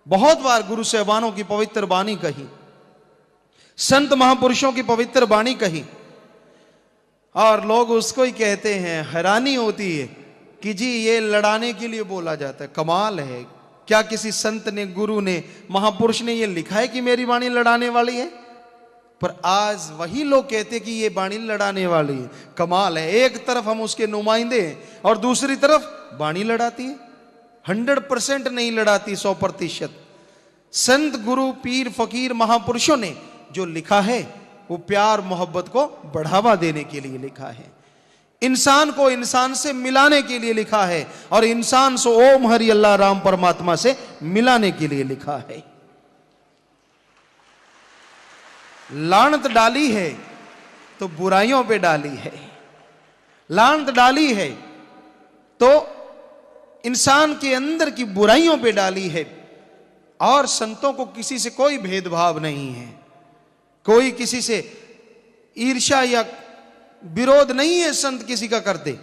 बहुत बार गुरु साहिबानों की पवित्र वाणी कही, संत महापुरुषों की पवित्र वाणी कही, और लोग उसको ही कहते हैं। हैरानी होती है कि जी ये लड़ाने के लिए बोला जाता है। कमाल है, क्या किसी संत ने, गुरु ने, महापुरुष ने ये लिखा है कि मेरी वाणी लड़ाने वाली है? पर आज वही लोग कहते कि ये वाणी लड़ाने वाली है। कमाल है, एक तरफ हम उसके नुमाइंदे हैं और दूसरी तरफ वाणी लड़ाती है। 100% नहीं लड़ाती, 100%। संत, गुरु, पीर, फकीर, महापुरुषों ने जो लिखा है वो प्यार मोहब्बत को बढ़ावा देने के लिए लिखा है, इंसान को इंसान से मिलाने के लिए लिखा है, और इंसान से ओम हरि अल्लाह राम परमात्मा से मिलाने के लिए लिखा है। लानत डाली है तो बुराइयों पे डाली है, लानत डाली है तो इंसान के अंदर की बुराइयों पे डाली है। और संतों को किसी से कोई भेदभाव नहीं है, कोई किसी से ईर्ष्या या विरोध नहीं है संत किसी का करते,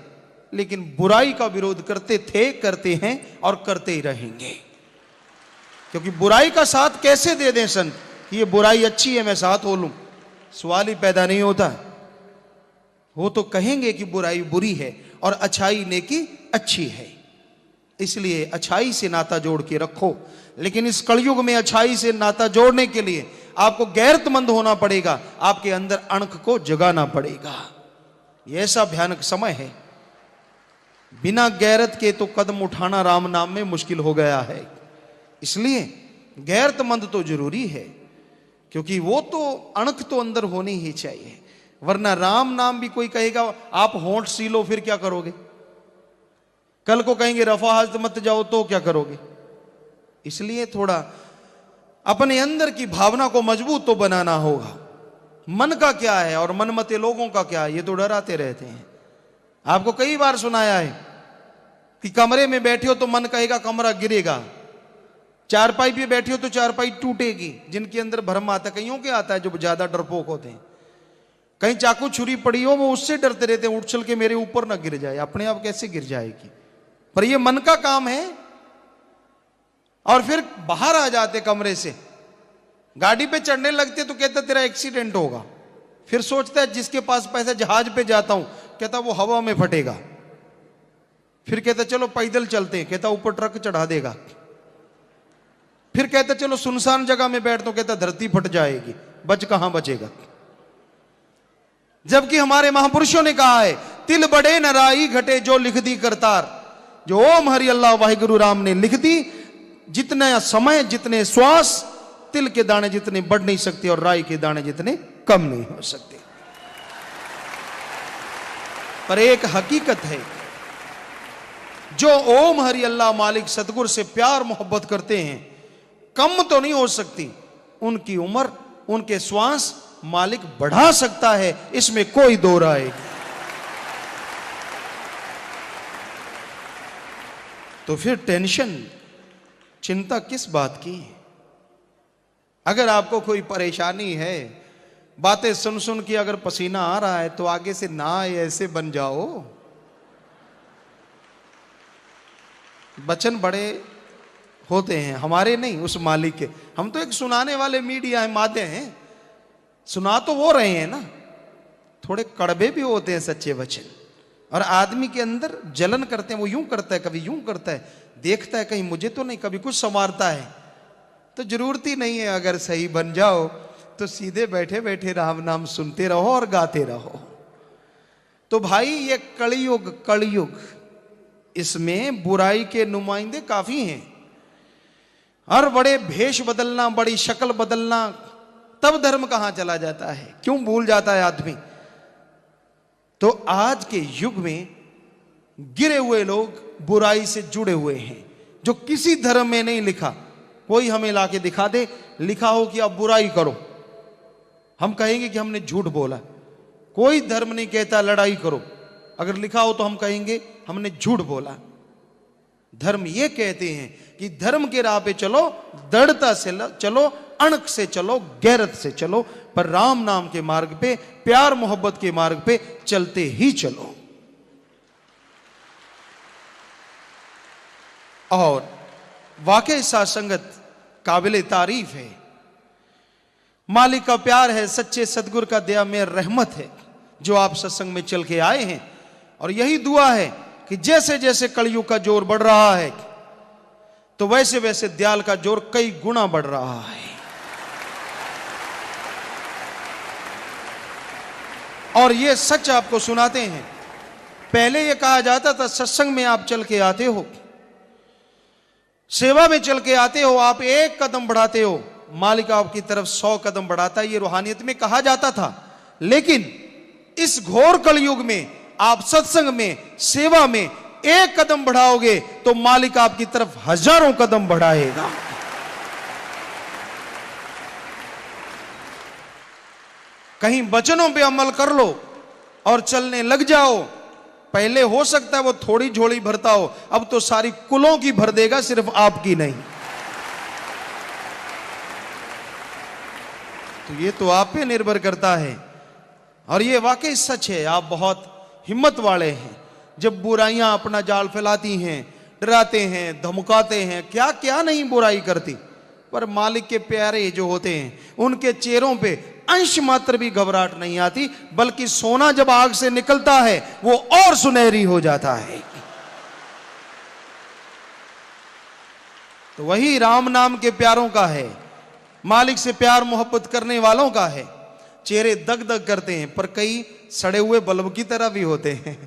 लेकिन बुराई का विरोध करते थे, करते हैं और करते ही रहेंगे। क्योंकि बुराई का साथ कैसे दे दें संत कि ये बुराई अच्छी है मैं साथ हो लूं, सवाल ही पैदा नहीं होता। वो तो कहेंगे कि बुराई बुरी है और अच्छाई नेकी अच्छी है, इसलिए अच्छाई से नाता जोड़ के रखो। लेकिन इस कलयुग में अच्छाई से नाता जोड़ने के लिए आपको गैरतमंद होना पड़ेगा, आपके अंदर अणख को जगाना पड़ेगा। यह ऐसा भयानक समय है, बिना गैरत के तो कदम उठाना राम नाम में मुश्किल हो गया है। इसलिए गैरतमंद तो जरूरी है, क्योंकि वो तो अणख तो अंदर होनी ही चाहिए। वरना राम नाम भी कोई कहेगा आप होंठ सी लो, फिर क्या करोगे? कल को कहेंगे रफा हस्त मत जाओ, तो क्या करोगे? इसलिए थोड़ा अपने अंदर की भावना को मजबूत तो बनाना होगा। मन का क्या है और मनमते लोगों का क्या है, ये तो डराते रहते हैं। आपको कई बार सुनाया है कि कमरे में बैठे हो तो मन कहेगा कमरा गिरेगा, चारपाई पे बैठे हो तो चारपाई टूटेगी। जिनके अंदर भ्रम आता है, कईयों के आता है जो ज्यादा डरपोक होते हैं, कहीं चाकू छुरी पड़ी हो वो उससे डरते रहते हैं, उछल के मेरे ऊपर ना गिर जाए। अपने आप कैसे गिर जाएगी? पर ये मन का काम है। और फिर बाहर आ जाते कमरे से, गाड़ी पे चढ़ने लगते तो कहता तेरा एक्सीडेंट होगा। फिर सोचता है जिसके पास पैसा, जहाज पे जाता हूं, कहता वो हवा में फटेगा। फिर कहता चलो पैदल चलते हैं, कहता ऊपर ट्रक चढ़ा देगा। फिर कहता चलो सुनसान जगह में बैठता हूं, कहता धरती फट जाएगी, बच कहां बचेगा। जबकि हमारे महापुरुषों ने कहा है तिल बड़े नराई घटे जो लिख दी करतार। जो ओम हरि अल्लाह वाहिगुरु राम ने लिख दी, जितना समय, जितने श्वास, तिल के दाने जितने बढ़ नहीं सकते और राई के दाने जितने कम नहीं हो सकते। पर एक हकीकत है, जो ओम हरि अल्लाह मालिक सतगुरु से प्यार मोहब्बत करते हैं, कम तो नहीं हो सकती। उनकी उम्र, उनके श्वास मालिक बढ़ा सकता है, इसमें कोई दो राय नहीं। तो फिर टेंशन, चिंता किस बात की? अगर आपको कोई परेशानी है, बातें सुन सुन के अगर पसीना आ रहा है, तो आगे से ना ऐसे बन जाओ। वचन बड़े होते हैं, हमारे नहीं, उस मालिक के। हम तो एक सुनाने वाले मीडिया है, माध्यम हैं, सुना तो वो रहे हैं ना। थोड़े कड़वे भी होते हैं सच्चे वचन, और आदमी के अंदर जलन करते हैं। वो यूं करता है, कभी यूं करता है, देखता है कहीं मुझे तो नहीं, कभी कुछ संवारता है। तो जरूरत ही नहीं है, अगर सही बन जाओ तो सीधे बैठे बैठे राम नाम सुनते रहो और गाते रहो। तो भाई ये कलयुग, कलयुग, इसमें बुराई के नुमाइंदे काफी हैं। और बड़े भेष बदलना, बड़ी शक्ल बदलना, तब धर्म कहां चला जाता है, क्यों भूल जाता है आदमी। तो आज के युग में गिरे हुए लोग बुराई से जुड़े हुए हैं, जो किसी धर्म में नहीं लिखा। कोई हमें लाके दिखा दे लिखा हो कि आप बुराई करो, हम कहेंगे कि हमने झूठ बोला। कोई धर्म नहीं कहता लड़ाई करो, अगर लिखा हो तो हम कहेंगे हमने झूठ बोला। धर्म ये कहते हैं कि धर्म के राह पे चलो, दृढ़ता से चलो, अणख से चलो, गैरत से चलो, पर राम नाम के मार्ग पे, प्यार मोहब्बत के मार्ग पे चलते ही चलो। और वाकई साथ संगत काबिल तारीफ है। मालिक का प्यार है, सच्चे सदगुरु का दया में रहमत है जो आप सत्संग में चल के आए हैं। और यही दुआ है कि जैसे जैसे कलयुग का जोर बढ़ रहा है तो वैसे वैसे दयाल का जोर कई गुना बढ़ रहा है। और ये सच आपको सुनाते हैं। पहले ये कहा जाता था सत्संग में आप चल के आते हो, सेवा में चल के आते हो, आप एक कदम बढ़ाते हो, मालिक आपकी तरफ 100 कदम बढ़ाता है, ये रूहानियत में कहा जाता था। लेकिन इस घोर कलयुग में आप सत्संग में, सेवा में एक कदम बढ़ाओगे तो मालिक आपकी तरफ हजारों कदम बढ़ाएगा। कहीं वचनों पे अमल कर लो और चलने लग जाओ। पहले हो सकता है वो थोड़ी झोली भरता हो, अब तो सारी कुलों की भर देगा, सिर्फ आपकी नहीं। तो ये तो आप पे निर्भर करता है। और ये वाकई सच है, आप बहुत हिम्मत वाले हैं। जब बुराइयां अपना जाल फैलाती हैं, डराते हैं, धमकाते हैं, क्या क्या नहीं बुराई करती, पर मालिक के प्यारे जो होते हैं उनके चेहरों पे अंश मात्र भी घबराहट नहीं आती, बल्कि सोना जब आग से निकलता है वो और सुनहरी हो जाता है। तो वही राम नाम के प्यारों का है, मालिक से प्यार मोहब्बत करने वालों का है। चेहरे दग दग करते हैं, पर कई सड़े हुए बल्ब की तरह भी होते हैं।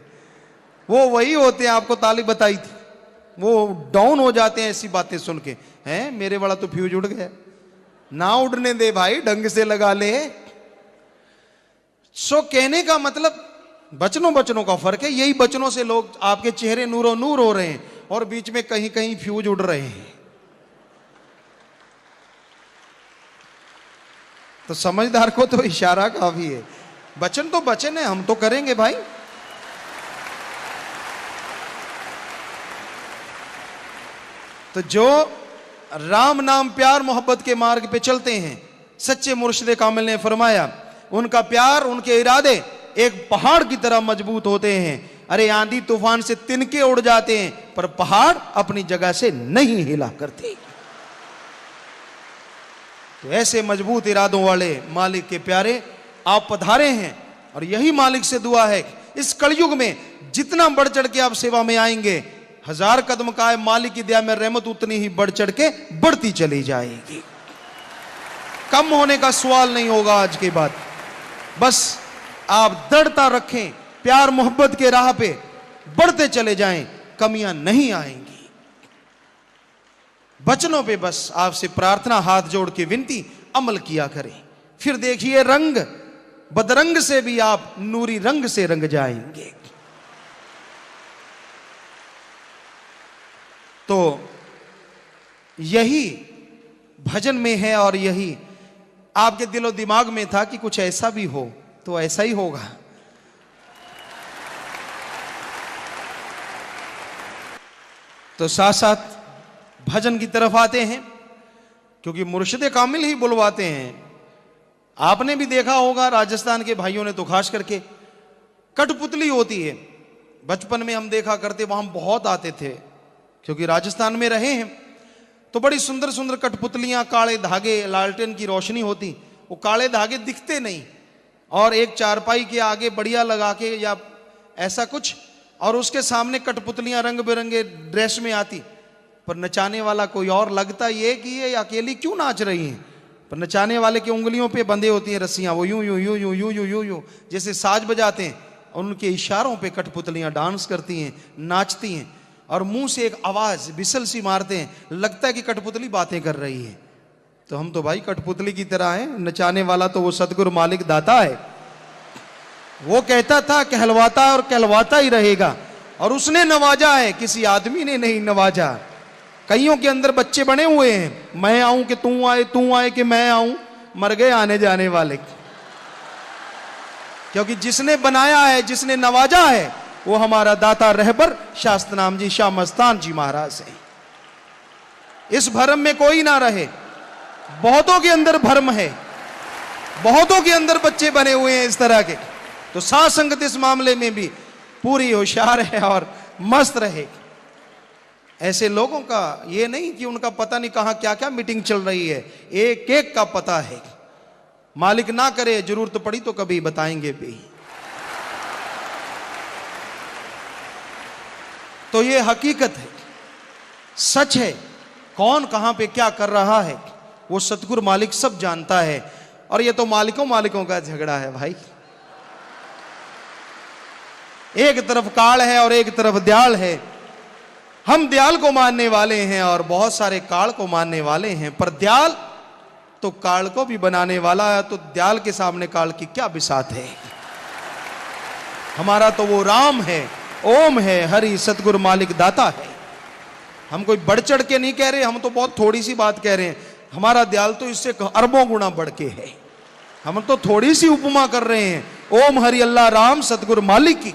वो वही होते हैं, आपको तालिब बताई थी, वो डाउन हो जाते हैं ऐसी बातें सुन के। हैं मेरे वाला तो फ्यूज उड़ गया, ना उड़ने दे भाई, ढंग से लगा ले। सो कहने का मतलब बचनों का फर्क है। यही बचनों से लोग आपके चेहरे नूरो नूर हो रहे हैं और बीच में कहीं कहीं फ्यूज उड़ रहे हैं। तो समझदार को तो इशारा काफी है। बचन तो बचन है, हम तो करेंगे भाई। तो जो राम नाम प्यार मोहब्बत के मार्ग पे चलते हैं, सच्चे मुर्शिद कामिल ने फरमाया उनका प्यार, उनके इरादे एक पहाड़ की तरह मजबूत होते हैं। अरे आंधी तूफान से तिनके उड़ जाते हैं, पर पहाड़ अपनी जगह से नहीं हिला करते। तो ऐसे मजबूत इरादों वाले मालिक के प्यारे आप पधारे हैं। और यही मालिक से दुआ है, इस कलयुग में जितना बढ़ चढ़ के आप सेवा में आएंगे, 1000 कदम का है, मालिक की दया में रहमत उतनी ही बढ़ चढ़ के बढ़ती चली जाएगी। कम होने का सवाल नहीं होगा आज के बाद। बस आप दृढ़ता रखें, प्यार मोहब्बत के राह पे बढ़ते चले जाएं, कमियां नहीं आएंगी। बचनों पे बस आपसे प्रार्थना, हाथ जोड़ के विनती, अमल किया करें। फिर देखिए रंग बदरंग से भी आप नूरी रंग से रंग जाएंगे। तो यही भजन में है और यही आपके दिलो दिमाग में था कि कुछ ऐसा भी हो, तो ऐसा ही होगा। तो साथ साथ भजन की तरफ आते हैं, क्योंकि मुर्शिद कामिल ही बुलवाते हैं। आपने भी देखा होगा, राजस्थान के भाइयों ने तो खास करके कठपुतली होती है, बचपन में हम देखा करते, वहां बहुत आते थे, क्योंकि राजस्थान में रहे हैं। तो बड़ी सुंदर सुंदर कठपुतलियां, काले धागे, लालटेन की रोशनी होती, वो काले धागे दिखते नहीं, और एक चारपाई के आगे बढ़िया लगा के या ऐसा कुछ, और उसके सामने कठपुतलियां रंग बिरंगे ड्रेस में आती, पर नचाने वाला कोई और। लगता ये कि ये अकेली क्यों नाच रही हैं, पर नचाने वाले की उंगलियों पे बंधे होती हैं रस्सियां, वो यूं यूं यूं यूं यूं यूं यूं यूं जैसे साज बजाते हैं, और उनके इशारों पे कठपुतलियां डांस करती हैं, नाचती हैं, और मुंह से एक आवाज बिसल सी मारते हैं, लगता है कि कठपुतली बातें कर रही है। तो हम तो भाई कठपुतली की तरह हैं, नचाने वाला तो वो सदगुरु मालिक दाता है। वो कहता था कहलवाता और कहलवाता ही रहेगा, और उसने नवाजा है, किसी आदमी ने नहीं नवाजा। कईयों के अंदर बच्चे बने हुए हैं, मैं आऊं कि तू आए कि मैं आऊं, मर गए आने जाने वाले। क्योंकि जिसने बनाया है, जिसने नवाजा है, वो हमारा दाता रहबर शास्त्र नाम जी शाह मस्तान जी महाराज है। इस भरम में कोई ना रहे। बहुतों के अंदर भरम है, बहुतों के अंदर बच्चे बने हुए हैं इस तरह के। तो साथ संगत इस मामले में भी पूरी होशियार है और मस्त रहे। ऐसे लोगों का ये नहीं कि उनका पता नहीं कहां क्या क्या मीटिंग चल रही है, एक एक का पता है। मालिक ना करे जरूरत पड़ी तो कभी बताएंगे भी। तो ये हकीकत है, सच है। कौन कहां पे क्या कर रहा है वो सतगुरु मालिक सब जानता है। और ये तो मालिकों मालिकों का झगड़ा है भाई। एक तरफ काल है और एक तरफ दयाल है। हम दयाल को मानने वाले हैं और बहुत सारे काल को मानने वाले हैं, पर दयाल तो काल को भी बनाने वाला है। तो दयाल के सामने काल की क्या बिसात है। हमारा तो वो राम है, ओम है, हरि सतगुरु मालिक दाता है। हम कोई बढ़ चढ़ के नहीं कह रहे, हम तो बहुत थोड़ी सी बात कह रहे हैं। हमारा दयाल तो इससे अरबों गुना बढ़ के है। हम तो थोड़ी सी उपमा कर रहे हैं, ओम हरि अल्लाह राम सतगुरु मालिक की।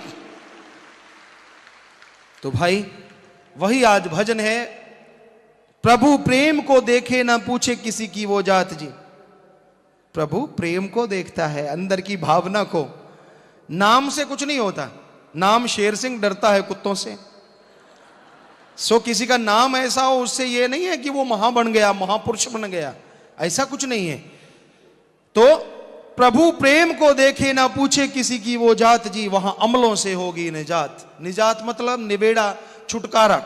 तो भाई वही आज भजन है, प्रभु प्रेम को देखे ना पूछे किसी की वो जात जी। प्रभु प्रेम को देखता है, अंदर की भावना को। नाम से कुछ नहीं होता। नाम शेर सिंह डरता है कुत्तों से। सो किसी का नाम ऐसा हो उससे ये नहीं है कि वो महा बन गया, महापुरुष बन गया, ऐसा कुछ नहीं है। तो प्रभु प्रेम को देखे ना पूछे किसी की वो जात जी, वहां अमलों से होगी निजात। निजात मतलब निबेड़ा, छुटकारा।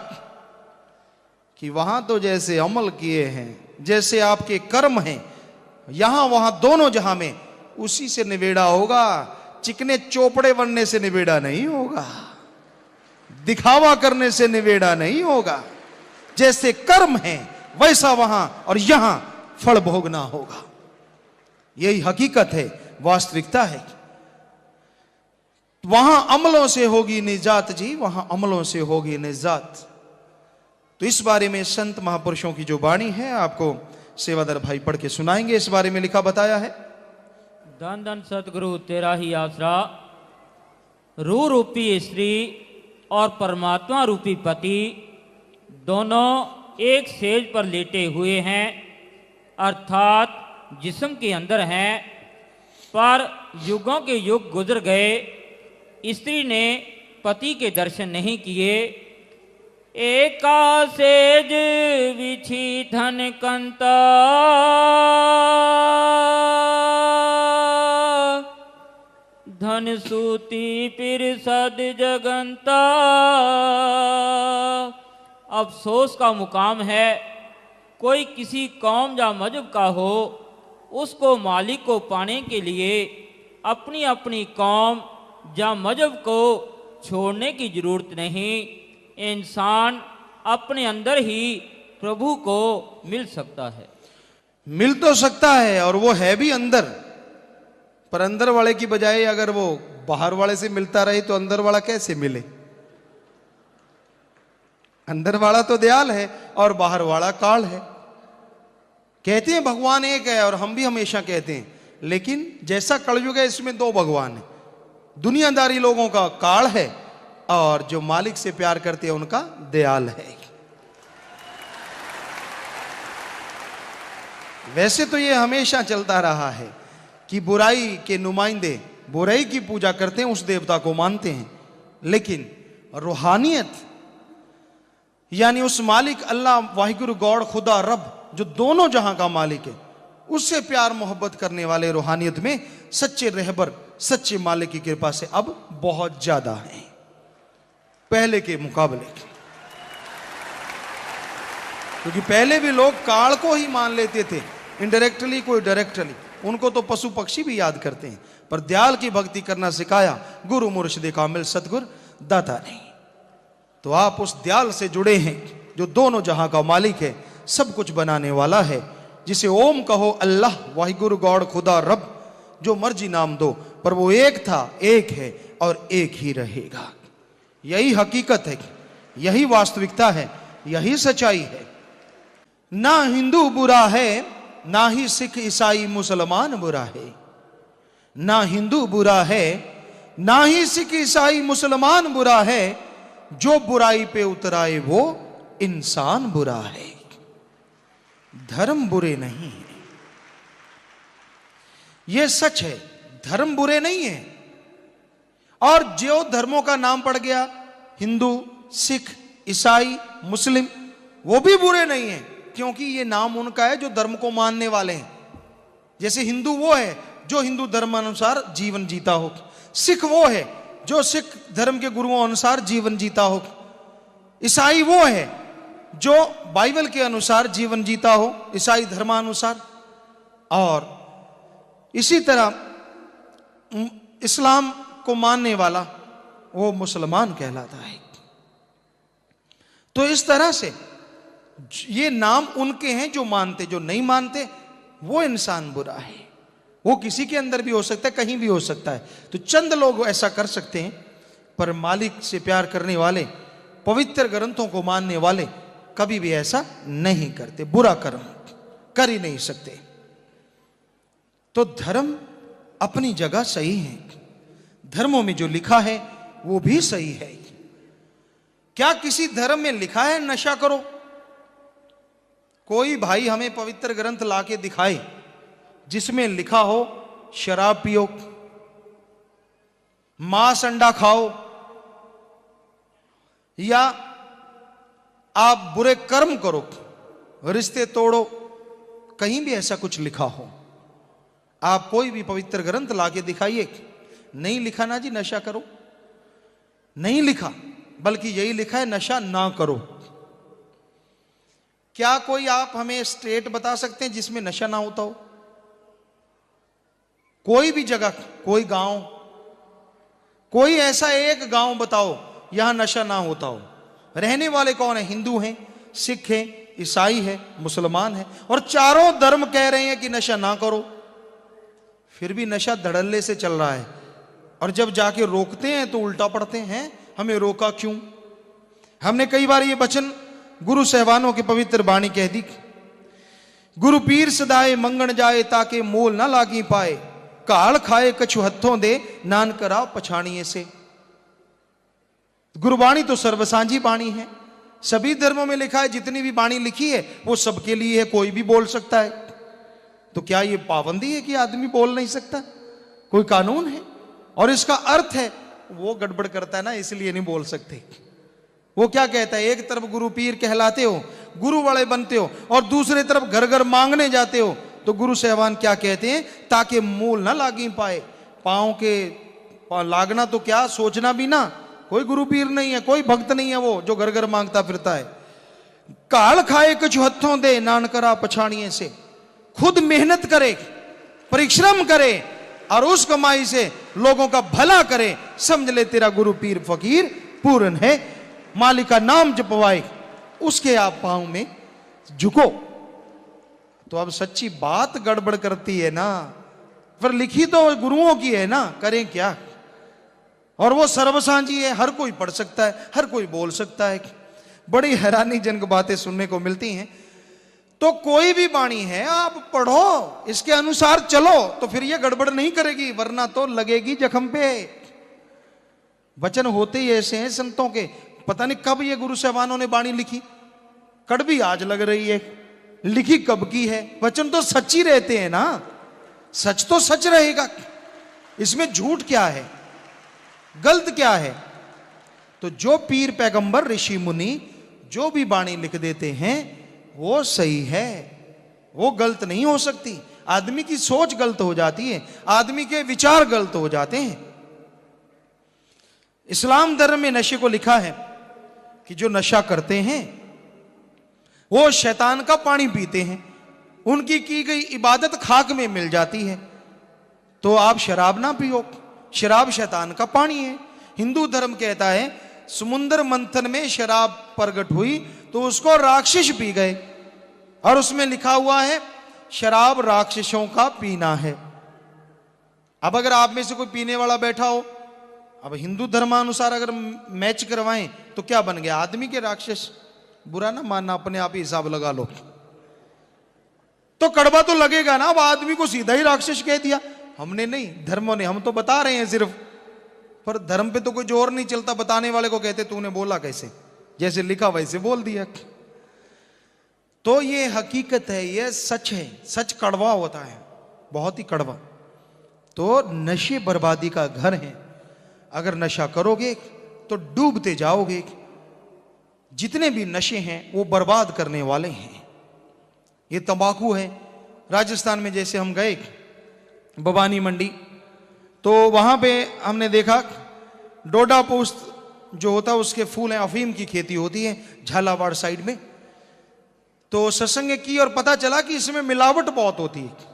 कि वहां तो जैसे अमल किए हैं, जैसे आपके कर्म हैं, यहां वहां दोनों जहां में उसी से निबेड़ा होगा। चिकने चोपड़े बनने से निबेड़ा नहीं होगा, दिखावा करने से निबेड़ा नहीं होगा। जैसे कर्म है वैसा वहां और यहां फल भोगना होगा। यही हकीकत है, वास्तविकता है। वहां अमलों से होगी निजात जी, वहां अमलों से होगी निजात। तो इस बारे में संत महापुरुषों की जो वाणी है आपको सेवादार भाई पढ़ के सुनाएंगे। इस बारे में लिखा बताया है, धन धन सतगुरु तेरा ही आसरा, रू रूपी स्त्री और परमात्मा रूपी पति दोनों एक सेज पर लेटे हुए हैं, अर्थात जिस्म के अंदर हैं। पर युगों के युग गुजर गए, स्त्री ने पति के दर्शन नहीं किए। एका सेज विछि धन कंता, धन सूती पिर सद जगंता। अफसोस का मुकाम है, कोई किसी कौम या मजहब का हो, उसको मालिक को पाने के लिए अपनी अपनी कौम या मजहब को छोड़ने की जरूरत नहीं। इंसान अपने अंदर ही प्रभु को मिल सकता है। मिल तो सकता है और वो है भी अंदर, पर अंदर वाले की बजाय अगर वो बाहर वाले से मिलता रहे तो अंदर वाला कैसे मिले। अंदर वाला तो दयाल है और बाहर वाला काल है। कहते हैं भगवान एक है और हम भी हमेशा कहते हैं, लेकिन जैसा कलयुग है इसमें दो भगवान है। दुनियादारी लोगों का काल है और जो मालिक से प्यार करते हैं उनका दयाल है। वैसे तो ये हमेशा चलता रहा है कि बुराई के नुमाइंदे बुराई की पूजा करते हैं, उस देवता को मानते हैं, लेकिन रूहानियत यानी उस मालिक अल्लाह वाहिगुरु गॉड खुदा रब जो दोनों जहां का मालिक है, उससे प्यार मोहब्बत करने वाले रूहानियत में सच्चे रहबर सच्चे मालिक की कृपा से अब बहुत ज्यादा हैं पहले के मुकाबले। क्योंकि पहले भी लोग काल को ही मान लेते थे, इनडायरेक्टली कोई डायरेक्टली। उनको तो पशु पक्षी भी याद करते हैं, पर दयाल की भक्ति करना सिखाया गुरु मुर्शिद कामिल सतगुर दाता ने। तो आप उस दयाल से जुड़े हैं जो दोनों जहां का मालिक है, सब कुछ बनाने वाला है, जिसे ओम कहो अल्लाह वाहिगुरु गॉड खुदा रब, जो मर्जी नाम दो, पर वो एक था, एक है और एक ही रहेगा। यही हकीकत है, यही वास्तविकता है, यही सच्चाई है। ना हिंदू बुरा है, ना ही सिख ईसाई मुसलमान बुरा है। ना हिंदू बुरा है, ना ही सिख ईसाई मुसलमान बुरा है, जो बुराई पे उतराए वो इंसान बुरा है। धर्म बुरे नहीं है, यह सच है, धर्म बुरे नहीं है। और जो धर्मों का नाम पड़ गया, हिंदू सिख ईसाई, मुस्लिम, वो भी बुरे नहीं हैं, क्योंकि ये नाम उनका है जो धर्म को मानने वाले हैं। जैसे हिंदू वो है जो हिंदू धर्म अनुसार जीवन जीता हो, सिख वो है जो सिख धर्म के गुरुओं अनुसार जीवन जीता हो, ईसाई वो है जो बाइबल के अनुसार जीवन जीता हो, ईसाई धर्मानुसार, और इसी तरह इस्लाम को मानने वाला वो मुसलमान कहलाता है। तो इस तरह से ये नाम उनके हैं जो मानते, जो नहीं मानते वो इंसान बुरा है। वो किसी के अंदर भी हो सकता है, कहीं भी हो सकता है। तो चंद लोग ऐसा कर सकते हैं, पर मालिक से प्यार करने वाले, पवित्र ग्रंथों को मानने वाले कभी भी ऐसा नहीं करते, बुरा कर्म कर ही नहीं सकते। तो धर्म अपनी जगह सही है, धर्मों में जो लिखा है वो भी सही है। क्या किसी धर्म में लिखा है नशा करो? कोई भाई हमें पवित्र ग्रंथ लाके दिखाए जिसमें लिखा हो शराब पियो, मांस अंडा खाओ, या आप बुरे कर्म करो, रिश्ते तोड़ो, कहीं भी ऐसा कुछ लिखा हो? आप कोई भी पवित्र ग्रंथ लाके दिखाइए। नहीं लिखा ना जी नशा करो, नहीं लिखा, बल्कि यही लिखा है नशा ना करो। क्या कोई आप हमें स्टेट बता सकते हैं जिसमें नशा ना होता हो? कोई भी जगह, कोई गांव, कोई ऐसा एक गांव बताओ यहां नशा ना होता हो। रहने वाले कौन है? हिंदू हैं, सिख हैं, ईसाई है, मुसलमान है, और चारों धर्म कह रहे हैं कि नशा ना करो। फिर भी नशा धड़ल्ले से चल रहा है, और जब जाके रोकते हैं तो उल्टा पड़ते हैं, हमें रोका क्यों? हमने कई बार ये वचन गुरु सहबानों की पवित्र वाणी कह दी, गुरु पीर सदाए मंगण जाए ताके मोल ना लागी पाए, काल खाए कछु हथों दे नान करा पछाणिए से। गुरुवाणी तो सर्वसांझी वाणी है, सभी धर्मों में लिखा है, जितनी भी वाणी लिखी है वो सबके लिए है, कोई भी बोल सकता है। तो क्या ये पाबंदी है कि आदमी बोल नहीं सकता? कोई कानून है? और इसका अर्थ है वो गड़बड़ करता है ना, इसलिए नहीं बोल सकते। वो क्या कहता है, एक तरफ गुरु पीर कहलाते हो, गुरु वाले बनते हो, और दूसरी तरफ घर घर मांगने जाते हो। तो गुरु सहबान क्या कहते हैं, ताकि मूल ना लागी पाए। पांव के लागना तो क्या, सोचना भी ना, कोई गुरु पीर नहीं है, कोई भक्त नहीं है वो जो घर घर मांगता फिरता है। काल खाए कुछ हथों दे नान करा पछाणिए से, खुद मेहनत करे, परिश्रम करे, और उस कमाई से लोगों का भला करे, समझ ले तेरा गुरु पीर फकीर पूर्ण है। मालिक का नाम जपवाए, उसके आप पांव में झुको। तो अब सच्ची बात गड़बड़ करती है ना, पर लिखी तो गुरुओं की है ना, करें क्या? और वो सर्वसांझी है, हर कोई पढ़ सकता है, हर कोई बोल सकता है। बड़ी हैरानीजनक बातें सुनने को मिलती हैं। तो कोई भी वाणी है आप पढ़ो, इसके अनुसार चलो, तो फिर ये गड़बड़ नहीं करेगी, वरना तो लगेगी जख्म पे। वचन होते ही ऐसे हैं संतों के, पता नहीं कब ये गुरु साहबानों ने वाणी लिखी, कड़वी आज लग रही है, लिखी कब की है। वचन तो सच ही रहते हैं ना, सच तो सच रहेगा, इसमें झूठ क्या है, गलत क्या है? तो जो पीर पैगंबर ऋषि मुनि जो भी वाणी लिख देते हैं वो सही है, वो गलत नहीं हो सकती। आदमी की सोच गलत हो जाती है, आदमी के विचार गलत हो जाते हैं। इस्लाम धर्म में नशे को लिखा है कि जो नशा करते हैं वो शैतान का पानी पीते हैं, उनकी की गई इबादत खाक में मिल जाती है। तो आप शराब ना पियो, शराब शैतान का पानी है। हिंदू धर्म कहता है समुद्र मंथन में शराब प्रकट हुई तो उसको राक्षस पी गए, और उसमें लिखा हुआ है शराब राक्षसों का पीना है। अब अगर आप में से कोई पीने वाला बैठा हो, अब हिंदू धर्मानुसार अगर मैच करवाएं तो क्या बन गया, आदमी के राक्षस? बुरा ना मानना, अपने आप ही हिसाब लगा लो। तो कड़वा तो लगेगा ना, अब आदमी को सीधा ही राक्षस कह दिया। हमने नहीं, धर्मों ने, हम तो बता रहे हैं सिर्फ, पर धर्म पे तो कोई जोर नहीं चलता। बताने वाले को कहते तूने बोला कैसे, जैसे लिखा वैसे बोल दिया। तो ये हकीकत है, ये सच है। सच कड़वा होता है, बहुत ही कड़वा। तो नशे बर्बादी का घर है। अगर नशा करोगे तो डूबते जाओगे। जितने भी नशे हैं वो बर्बाद करने वाले हैं। ये तंबाकू है। राजस्थान में जैसे हम गए बबानी मंडी, तो वहां पे हमने देखा डोडा पोस्त जो होता है उसके फूल हैं, अफीम की खेती होती है झालावाड़ साइड में। तो सत्संग की और पता चला कि इसमें मिलावट बहुत होती है।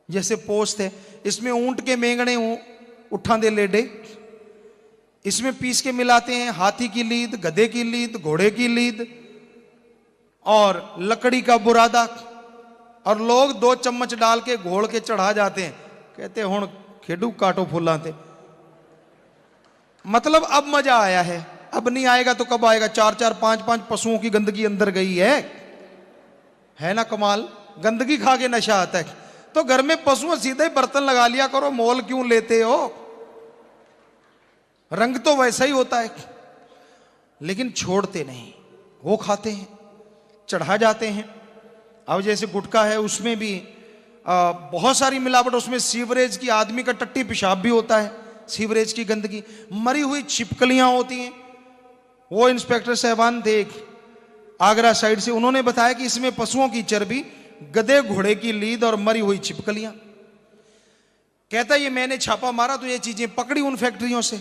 जैसे पोस्त है, इसमें ऊंट के मेंगने उठा दे लेडे, इसमें पीस के मिलाते हैं हाथी की लीद, गधे की लीद, घोड़े की लीद और लकड़ी का बुरादा, और लोग 2 चम्मच डाल के घोल के चढ़ा जाते हैं। कहते हुण खेडू काटो फुलाते। मतलब अब मजा आया है, अब नहीं आएगा तो कब आएगा। 4-4, 5-5 पशुओं की गंदगी अंदर गई है ना कमाल। गंदगी खा के नशा आता है। तो घर में पशुओं सीधे बर्तन लगा लिया करो, मोल क्यों लेते हो। रंग तो वैसा ही होता है, लेकिन छोड़ते नहीं, वो खाते हैं, चढ़ा जाते हैं। अब जैसे गुटखा है, उसमें भी बहुत सारी मिलावट, उसमें सीवरेज की, आदमी का टट्टी पेशाब भी होता है, सीवरेज की गंदगी, मरी हुई छिपकलियां होती हैं। वो इंस्पेक्टर साहबान थे आगरा साइड से, उन्होंने बताया कि इसमें पशुओं की चर्बी, गधे घोड़े की लीद और मरी हुई छिपकलियां। कहता ये मैंने छापा मारा तो ये चीजें पकड़ी उन फैक्ट्रियों से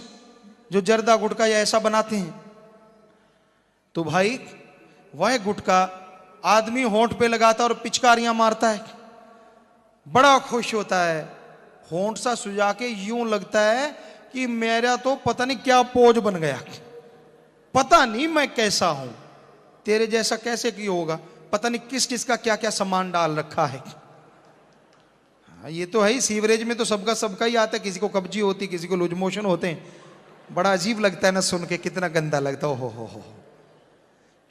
जो जर्दा गुटखा या ऐसा बनाते हैं। तो भाई वह गुटखा आदमी होंठ पे लगाता और पिचकारियां मारता है, बड़ा खुश होता है, होंठ सा सुजा के यूं लगता है कि मेरा तो पता नहीं क्या पोज बन गया, पता नहीं मैं कैसा हूं, तेरे जैसा कैसे की होगा, पता नहीं किस किस का क्या क्या सामान डाल रखा है। हाँ, ये तो है ही, सीवरेज में तो सबका ही आता है, किसी को कब्जी होती, किसी को लूज मोशन होते हैं। बड़ा अजीब लगता है ना सुन के, कितना गंदा लगता हो।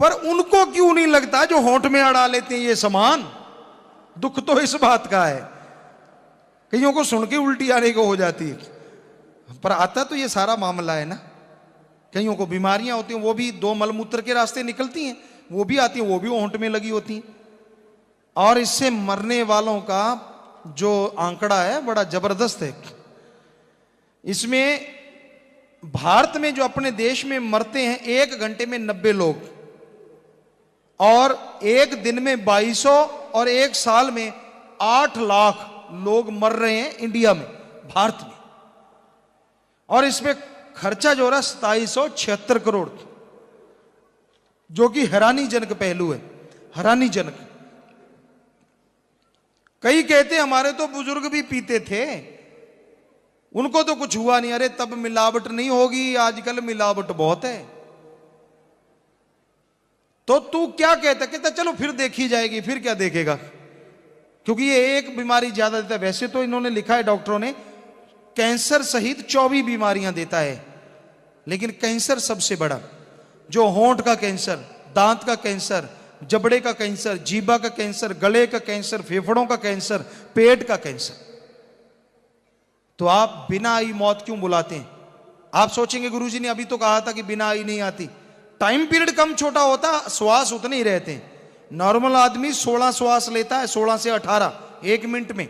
पर उनको क्यों नहीं लगता जो होंठ में अड़ा लेते हैं ये सामान। दुख तो इस बात का है, कईयों को सुन के उल्टी आने को हो जाती है, पर आता तो ये सारा मामला है ना। कईयों को बीमारियां होती हैं, वो भी 2 मलमूत्र के रास्ते निकलती हैं, वो भी आती हैं, वो भी होंठ में लगी होती हैं। और इससे मरने वालों का जो आंकड़ा है बड़ा जबरदस्त है। इसमें भारत में जो अपने देश में मरते हैं 1 घंटे में 90 लोग, और 1 दिन में 2200, और 1 साल में 8 लाख लोग मर रहे हैं इंडिया में, भारत में। और इसमें खर्चा जो रहा 2776 करोड़, जो कि हैरानीजनक पहलू है, हैरानीजनक। कई कहते हमारे तो बुजुर्ग भी पीते थे, उनको तो कुछ हुआ नहीं। अरे तब मिलावट नहीं होगी, आजकल मिलावट बहुत है। तो तू क्या कहता चलो फिर देखी जाएगी, फिर क्या देखेगा, क्योंकि ये एक बीमारी ज्यादा देता है। वैसे तो इन्होंने लिखा है डॉक्टरों ने, कैंसर सहित 24 बीमारियां देता है, लेकिन कैंसर सबसे बड़ा, जो होंठ का कैंसर, दांत का कैंसर, जबड़े का कैंसर, जीभा का कैंसर, गले का कैंसर, फेफड़ों का कैंसर, पेट का कैंसर। तो आप बिना आई मौत क्यों बुलाते हैं। आप सोचेंगे गुरुजी ने अभी तो कहा था कि बिना आई नहीं आती। टाइम पीरियड कम छोटा होता, श्वास उतने ही रहते हैं। नॉर्मल आदमी 16 श्वास लेता है, 16 से 18 1 मिनट में।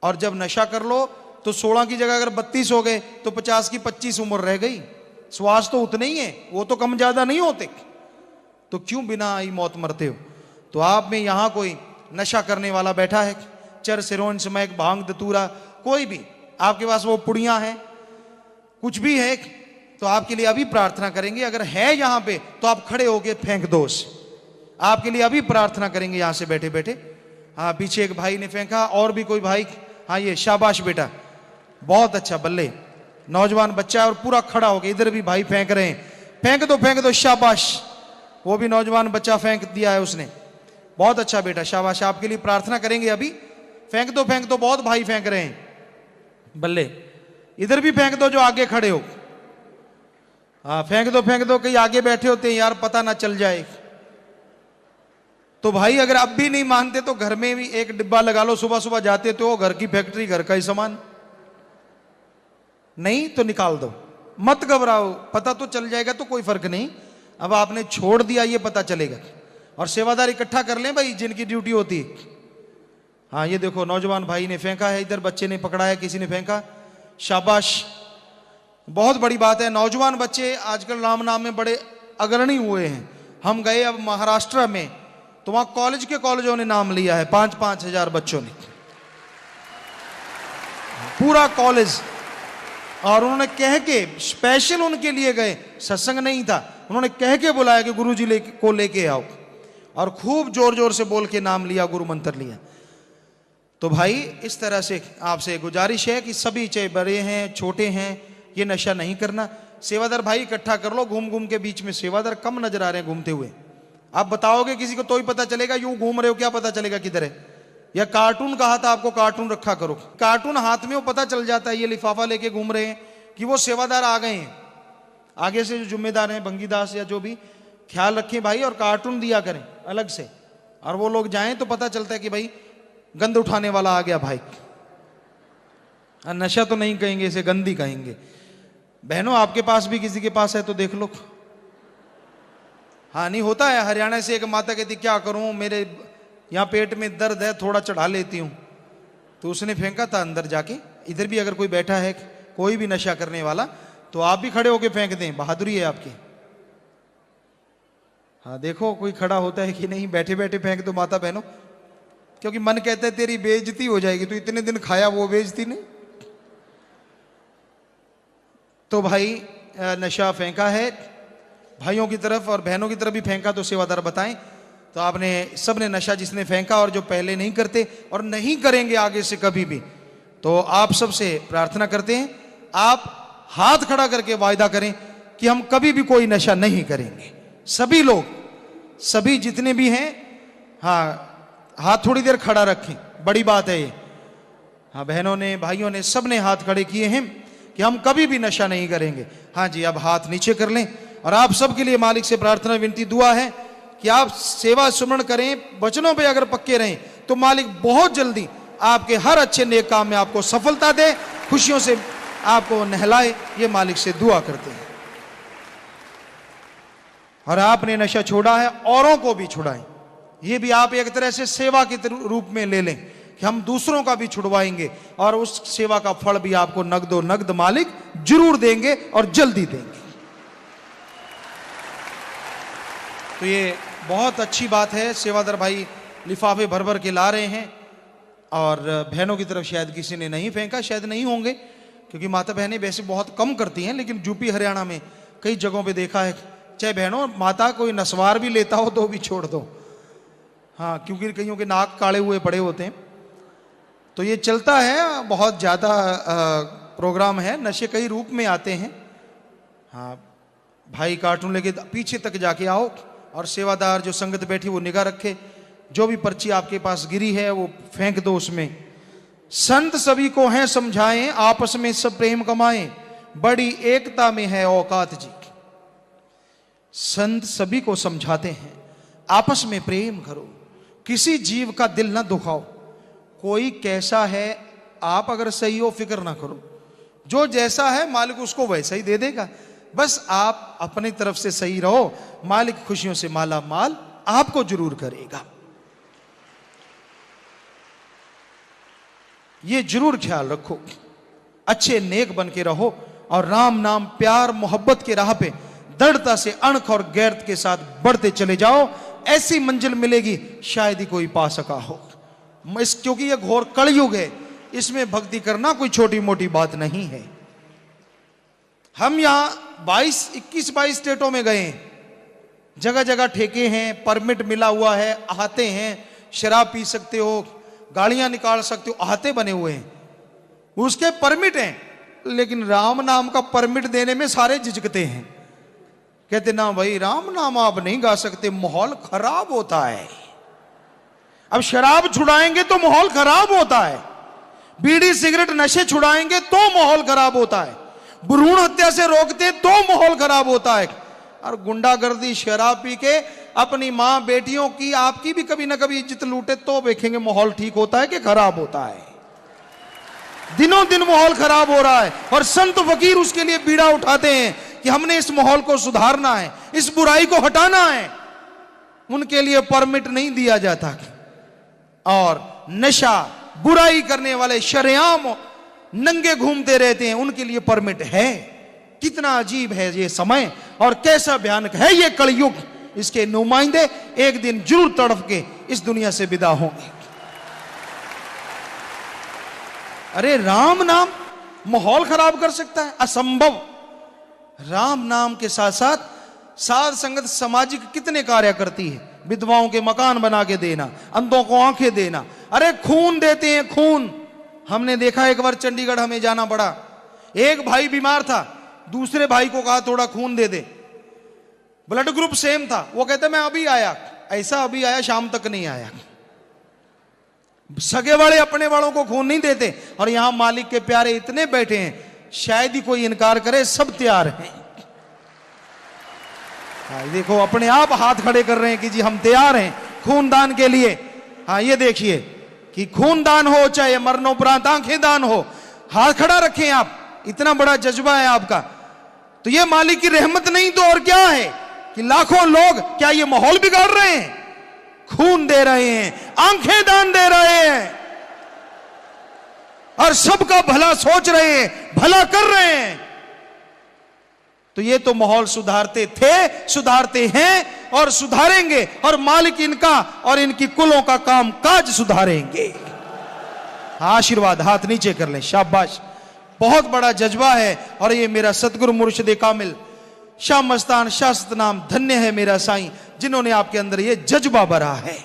और जब नशा कर लो तो 16 की जगह अगर 32 हो गए तो 50 की 25 उम्र रह गई। श्वास तो उतने ही है, वो तो कम ज्यादा नहीं होते। तो क्यों बिना आई मौत मरते हो। तो आप में यहां कोई नशा करने वाला बैठा है, चर सिरोन स्मैक भांग दतूरा, कोई भी आपके पास वो पुड़ियां हैं, कुछ भी है, तो आपके लिए अभी प्रार्थना करेंगे। अगर है यहां पे तो आप खड़े होके फेंक दो उसे। आपके लिए अभी प्रार्थना करेंगे यहां से बैठे बैठे। हाँ, पीछे एक भाई ने फेंका, और भी कोई भाई। हाँ, ये शाबाश बेटा, बहुत अच्छा, बल्ले, नौजवान बच्चा है और पूरा खड़ा हो गया। इधर भी भाई फेंक रहे हैं, फेंक दो, शाबाश। वो भी नौजवान बच्चा फेंक दिया है उसने, बहुत अच्छा बेटा, शाबाश। आपके लिए प्रार्थना करेंगे अभी। फेंक दो, बहुत भाई फेंक रहे हैं, बल्ले। इधर भी फेंक दो जो आगे खड़े हो। हाँ, फेंक दो, कहीं आगे बैठे होते हैं यार, पता ना चल जाए। तो भाई अगर अब भी नहीं मानते तो घर में भी एक डिब्बा लगा लो, सुबह सुबह जाते तो घर की फैक्ट्री, घर का ही सामान। नहीं तो निकाल दो, मत घबराओ, पता तो चल जाएगा तो कोई फर्क नहीं। अब आपने छोड़ दिया ये पता चलेगा। और सेवादार इकट्ठा कर लें भाई, जिनकी ड्यूटी होती है। हाँ, ये देखो नौजवान भाई ने फेंका है, इधर बच्चे ने पकड़ा है, किसी ने फेंका, शाबाश, बहुत बड़ी बात है। नौजवान बच्चे आजकल राम नाम में बड़े अग्रणी हुए हैं। हम गए अब महाराष्ट्र में, तो वहां कॉलेजों ने नाम लिया है, 5-5 हजार बच्चों ने, पूरा कॉलेज। और उन्होंने कह के स्पेशल उनके लिए गए, सत्संग नहीं था, उन्होंने कह के बुलाया कि गुरुजी को लेके आओ, और खूब जोर जोर से बोल के नाम लिया, गुरु मंत्र लिया। तो भाई इस तरह से आपसे गुजारिश है कि सभी, चाहे बड़े हैं छोटे हैं, ये नशा नहीं करना। सेवादार भाई इकट्ठा कर लो, घूम घूम के बीच में सेवादार कम नजर आ रहे हैं घूमते हुए। आप बताओगे किसी को तो ही पता चलेगा, यूं घूम रहे हो क्या पता चलेगा किधर है। या कार्टून कहा था आपको, कार्टून रखा करो, कार्टून हाथ में वो पता चल जाता है, ये लिफाफा लेके घूम रहे हैं कि वो सेवादार आ गए हैं। आगे से जो जिम्मेदार हैं, भंगीदास या जो भी, ख्याल रखें भाई, और कार्टून दिया करें अलग से, और वो लोग जाएं तो पता चलता है कि भाई गंद उठाने वाला आ गया भाई। नशा तो नहीं कहेंगे, इसे गंदी कहेंगे। बहनों आपके पास भी किसी के पास है तो देख लो। हाँ नहीं होता है, हरियाणा से एक माता कहती क्या करूं, मेरे यहाँ पेट में दर्द है, थोड़ा चढ़ा लेती हूं। तो उसने फेंका था अंदर जाके। इधर भी अगर कोई बैठा है कोई भी नशा करने वाला, तो आप भी खड़े होके फेंक दें, बहादुरी है आपकी। हाँ देखो कोई खड़ा होता है कि नहीं, बैठे बैठे फेंक दो माता बहनों, क्योंकि मन कहता है तेरी बेइज्जती हो जाएगी, तो इतने दिन खाया वो बेइज्जती नहीं। तो भाई नशा फेंका है, भाइयों की तरफ और बहनों की तरफ भी फेंका, तो सेवादार बताएं। तो आपने सबने नशा जिसने फेंका, और जो पहले नहीं करते और नहीं करेंगे आगे से कभी भी, तो आप सबसे प्रार्थना करते हैं, आप हाथ खड़ा करके वायदा करें कि हम कभी भी कोई नशा नहीं करेंगे। सभी लोग, सभी जितने भी हैं, हाँ हाथ थोड़ी देर खड़ा रखें, बड़ी बात है ये। हाँ बहनों ने, भाइयों ने, सबने हाथ खड़े किए हैं कि हम कभी भी नशा नहीं करेंगे। हाँ जी, अब हाथ नीचे कर लें। और आप सबके लिए मालिक से प्रार्थना विनती दुआ है कि आप सेवा सुमरण करें, वचनों पे अगर पक्के रहें, तो मालिक बहुत जल्दी आपके हर अच्छे नेक काम में आपको सफलता दे, खुशियों से आपको नहलाए, ये मालिक से दुआ करते हैं। और आपने नशा छोड़ा है, औरों को भी छुड़ाएं। ये भी आप एक तरह से सेवा के रूप में ले लें कि हम दूसरों का भी छुड़वाएंगे, और उस सेवा का फल भी आपको नगदो नगद मालिक जरूर देंगे और जल्दी देंगे। तो ये बहुत अच्छी बात है। सेवादार भाई लिफाफे भर भर के ला रहे हैं, और बहनों की तरफ शायद किसी ने नहीं फेंका, शायद नहीं होंगे, क्योंकि माता बहनें वैसे बहुत कम करती हैं, लेकिन यूपी हरियाणा में कई जगहों पे देखा है। चाहे बहनों माता कोई नस्वार भी लेता हो तो भी छोड़ दो, हाँ, क्योंकि कईयों के नाक काले हुए पड़े होते हैं। तो ये चलता है, बहुत ज़्यादा प्रोग्राम है, नशे कई रूप में आते हैं। हाँ भाई कार्टून लेके पीछे तक जाके आओ, और सेवादार जो संगत बैठी वो निगाह रखे, जो भी पर्ची आपके पास गिरी है वो फेंक दो उसमें। संत सभी को हैं समझाएं, आपस में सब प्रेम कमाएं, बड़ी एकता में है औकात जी। संत सभी को समझाते हैं, आपस में प्रेम करो, किसी जीव का दिल ना दुखाओ। कोई कैसा है, आप अगर सही हो फिक्र ना करो, जो जैसा है मालिक उसको वैसा ही दे देगा। बस आप अपनी तरफ से सही रहो, मालिक खुशियों से माला माल आपको जरूर करेगा। ये जरूर ख्याल रखो, अच्छे नेक बन के रहो, और राम नाम प्यार मोहब्बत के राह पे दृढ़ता से अणख और गैरत के साथ बढ़ते चले जाओ। ऐसी मंजिल मिलेगी शायद ही कोई पा सका हो। क्योंकि यह घोर कलयुग है, इसमें भक्ति करना कोई छोटी मोटी बात नहीं है। हम यहां 21-22 स्टेटों में गए हैं, जगह जगह ठेके हैं, परमिट मिला हुआ है, अहाते हैं, शराब पी सकते हो, गाड़ियां निकाल सकते हो, अहाते बने हुए हैं, उसके परमिट हैं। लेकिन राम नाम का परमिट देने में सारे झिझकते हैं, कहते ना भाई राम नाम आप नहीं गा सकते, माहौल खराब होता है। अब शराब छुड़ाएंगे तो माहौल खराब होता है, बीड़ी सिगरेट नशे छुड़ाएंगे तो माहौल खराब होता है, भ्रूण हत्या से रोकते तो माहौल खराब होता है। और गुंडागर्दी शराब पी के अपनी मां बेटियों की, आपकी भी कभी ना कभी इज्जत लूटे तो देखेंगे माहौल ठीक होता है कि खराब होता है। दिनों दिन माहौल खराब हो रहा है, और संत फकीर उसके लिए बीड़ा उठाते हैं कि हमने इस माहौल को सुधारना है, इस बुराई को हटाना है। उनके लिए परमिट नहीं दिया जाता, और नशा बुराई करने वाले शरेआम नंगे घूमते रहते हैं, उनके लिए परमिट है। कितना अजीब है ये समय और कैसा भयानक है ये कलयुग। इसके नुमाइंदे एक दिन जरूर तड़प के इस दुनिया से विदा होंगे। अरे राम नाम माहौल खराब कर सकता है? असंभव। राम नाम के साथ साथ साध संगत सामाजिक कितने कार्य करती है। विधवाओं के मकान बना के देना, अंधों को आंखें देना, अरे खून देते हैं, खून। हमने देखा एक बार चंडीगढ़ हमें जाना पड़ा, एक भाई बीमार था, दूसरे भाई को कहा थोड़ा खून दे दे, ब्लड ग्रुप सेम था, वो कहते मैं अभी आया, ऐसा अभी आया शाम तक नहीं आया। सगे वाले अपने वालों को खून नहीं देते और यहां मालिक के प्यारे इतने बैठे हैं, शायद ही कोई इनकार करे, सब तैयार हैं। हाँ देखो अपने आप हाथ खड़े कर रहे हैं कि जी हम तैयार हैं खूनदान के लिए। हाँ ये देखिए कि खूनदान हो चाहे मरणोपरांत आंखें दान हो, हाथ खड़ा रखें आप, इतना बड़ा जज्बा है आपका। तो ये मालिक की रहमत नहीं तो और क्या है कि लाखों लोग क्या ये माहौल बिगाड़ रहे हैं, खून दे रहे हैं, आंखें दान दे रहे हैं और सबका भला सोच रहे हैं, भला कर रहे हैं। तो ये तो माहौल सुधारते थे, सुधारते हैं और सुधारेंगे और मालिक इनका और इनकी कुलों का काम काज सुधारेंगे। आशीर्वाद हाथ नीचे कर लें, शाबाश। बहुत बड़ा जज्बा है और ये मेरा सतगुरु मुर्शिद कामिल शाह मस्तान शाह सतनाम, धन्य है मेरा साईं जिन्होंने आपके अंदर ये जज्बा भरा है।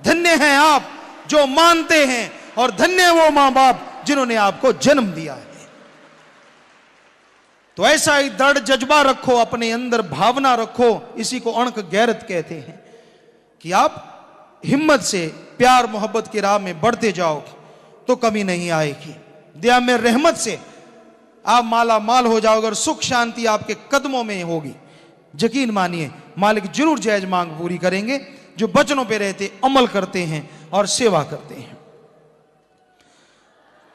धन्य है आप जो मानते हैं और धन्य है वो मां बाप जिन्होंने आपको जन्म दिया है। तो ऐसा ही दृढ़ जज्बा रखो, अपने अंदर भावना रखो, इसी को अणक गैरत कहते हैं कि आप हिम्मत से प्यार मोहब्बत की राह में बढ़ते जाओ तो कमी नहीं आएगी। दया में रहमत से आप माला माल हो जाओगे और सुख शांति आपके कदमों में होगी। यकीन मानिए मालिक जरूर जायज मांग पूरी करेंगे जो वचनों पे रहते, अमल करते हैं और सेवा करते हैं।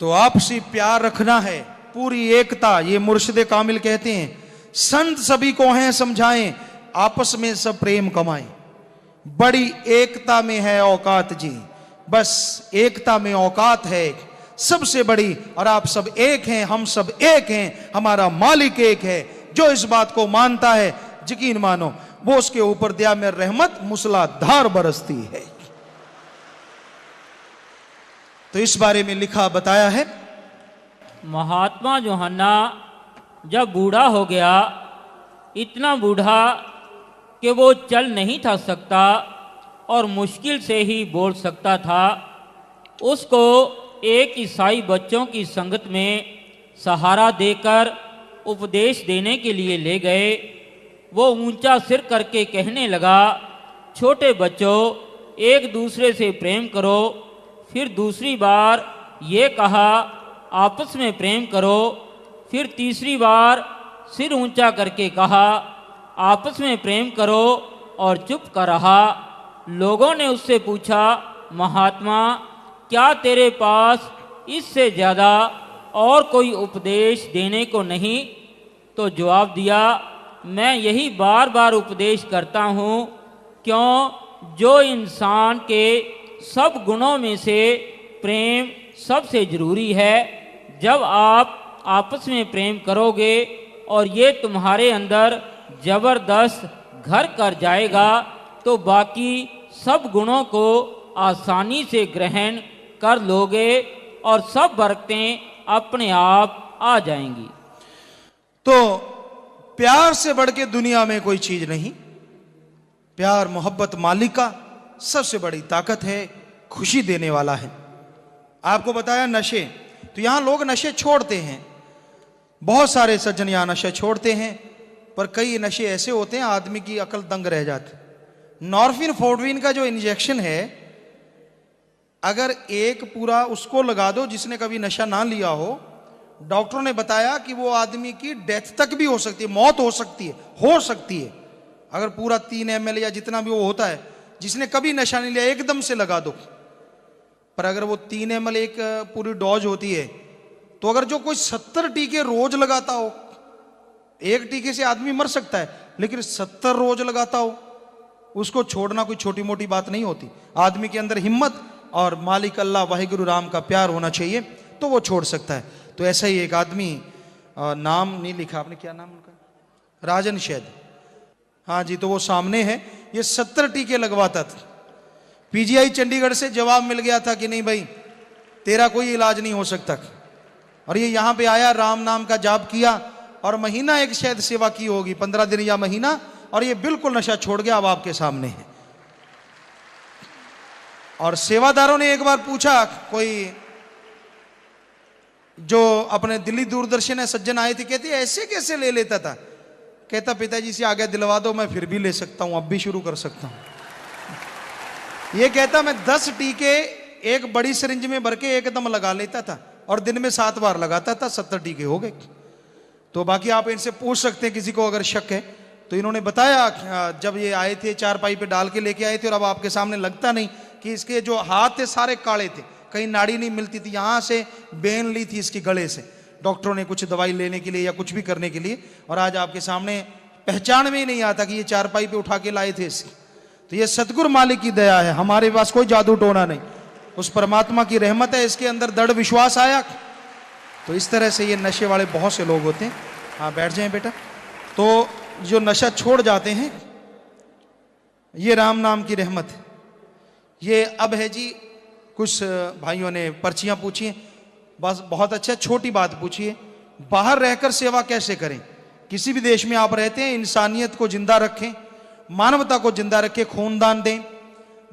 तो आपसी प्यार रखना है, पूरी एकता, ये मुर्शिद कामिल कहते हैं संत सभी को हैं समझाएं, आपस में सब प्रेम कमाएं। बड़ी एकता में है औकात जी, बस एकता में औकात है सबसे बड़ी। और आप सब एक हैं, हम सब एक हैं, हमारा मालिक एक है। जो इस बात को मानता है यकीन मानो वो उसके ऊपर दया में रहमत मूसलाधार बरसती है। तो इस बारे में लिखा बताया है, महात्मा जोहन्ना जब बूढ़ा हो गया, इतना बूढ़ा कि वो चल नहीं था सकता और मुश्किल से ही बोल सकता था, उसको एक ईसाई बच्चों की संगत में सहारा देकर उपदेश देने के लिए ले गए। वो ऊंचा सिर करके कहने लगा, छोटे बच्चों एक दूसरे से प्रेम करो। फिर दूसरी बार ये कहा, आपस में प्रेम करो। फिर तीसरी बार सिर ऊंचा करके कहा, आपस में प्रेम करो और चुप कर रहा। लोगों ने उससे पूछा, महात्मा क्या तेरे पास इससे ज़्यादा और कोई उपदेश देने को नहीं? तो जवाब दिया, मैं यही बार बार उपदेश करता हूँ, क्यों जो इंसान के सब गुणों में से प्रेम सबसे ज़रूरी है। जब आप आपस में प्रेम करोगे और ये तुम्हारे अंदर ज़बरदस्त घर कर जाएगा तो बाकी सब गुणों को आसानी से ग्रहण कर लोगे और सब बरकतें अपने आप आ जाएंगी। तो प्यार से बढ़ के दुनिया में कोई चीज नहीं। प्यार मोहब्बत मालिक का सबसे बड़ी ताकत है, खुशी देने वाला है। आपको बताया नशे, तो यहां लोग नशे छोड़ते हैं, बहुत सारे सज्जन यहां नशे छोड़ते हैं, पर कई नशे ऐसे होते हैं आदमी की अकल दंग रह जाती। नॉर्फिन फोर्डविन का जो इंजेक्शन है, अगर एक पूरा उसको लगा दो जिसने कभी नशा ना लिया हो, डॉक्टरों ने बताया कि वो आदमी की डेथ तक भी हो सकती है, मौत हो सकती है अगर पूरा 3 ml या जितना भी वो होता है, जिसने कभी नशा नहीं लिया एकदम से लगा दो। पर अगर वो 3 ml एक पूरी डोज होती है, तो अगर जो कोई 70 टीके रोज लगाता हो, एक टीके से आदमी मर सकता है, लेकिन 70 रोज लगाता हो, उसको छोड़ना कोई छोटी मोटी बात नहीं होती। आदमी के अंदर हिम्मत और मालिक अल्लाह वाहिगुरु राम का प्यार होना चाहिए तो वो छोड़ सकता है। तो ऐसा ही एक आदमी नाम नहीं लिखा आपने, क्या नाम उनका, राजन शैद, हाँ जी, तो वो सामने है। ये 70 टीके लगवाता था। पीजीआई चंडीगढ़ से जवाब मिल गया था कि नहीं भाई तेरा कोई इलाज नहीं हो सकता, और ये यहां पे आया, राम नाम का जाप किया और महीना एक शायद सेवा की होगी, 15 दिन या महीना, और ये बिल्कुल नशा छोड़ गया, अब आपके सामने है। और सेवादारों ने एक बार पूछा, कोई जो अपने दिल्ली दूरदर्शन है सज्जन आए थे, कहते ऐसे कैसे ले लेता था? कहता पिताजी से आगे दिलवा दो, मैं फिर भी ले सकता हूं, अब भी शुरू कर सकता हूं। ये कहता मैं 10 टीके एक बड़ी सिरिंज में भर के एकदम लगा लेता था और दिन में 7 बार लगाता था, 70 टीके हो गए। तो बाकी आप इनसे पूछ सकते हैं किसी को अगर शक है तो। इन्होंने बताया जब ये आए थे चारपाई पे डाल के लेके आए थे, और अब आपके सामने लगता नहीं कि इसके जो हाथ थे सारे काले थे, कहीं नाड़ी नहीं मिलती थी, यहां से बेन ली थी इसकी गले से डॉक्टरों ने कुछ दवाई लेने के लिए या कुछ भी करने के लिए, और आज आपके सामने पहचान में ही नहीं आता कि ये चारपाई पे उठा के लाए थे इसकी। तो ये सतगुरु मालिक की दया है, हमारे पास कोई जादू टोना नहीं, उस परमात्मा की रहमत है। इसके अंदर दृढ़ विश्वास आया। तो इस तरह से ये नशे वाले बहुत से लोग होते हैं। हाँ बैठ जाएं बेटा। तो जो नशा छोड़ जाते हैं, ये राम नाम की रहमत है। ये अब है जी, कुछ भाइयों ने पर्चियां पूछी हैं, बस बहुत अच्छा, छोटी बात पूछी है, बाहर रहकर सेवा कैसे करें? किसी भी देश में आप रहते हैं, इंसानियत को जिंदा रखें, मानवता को जिंदा रखें, खूनदान दें,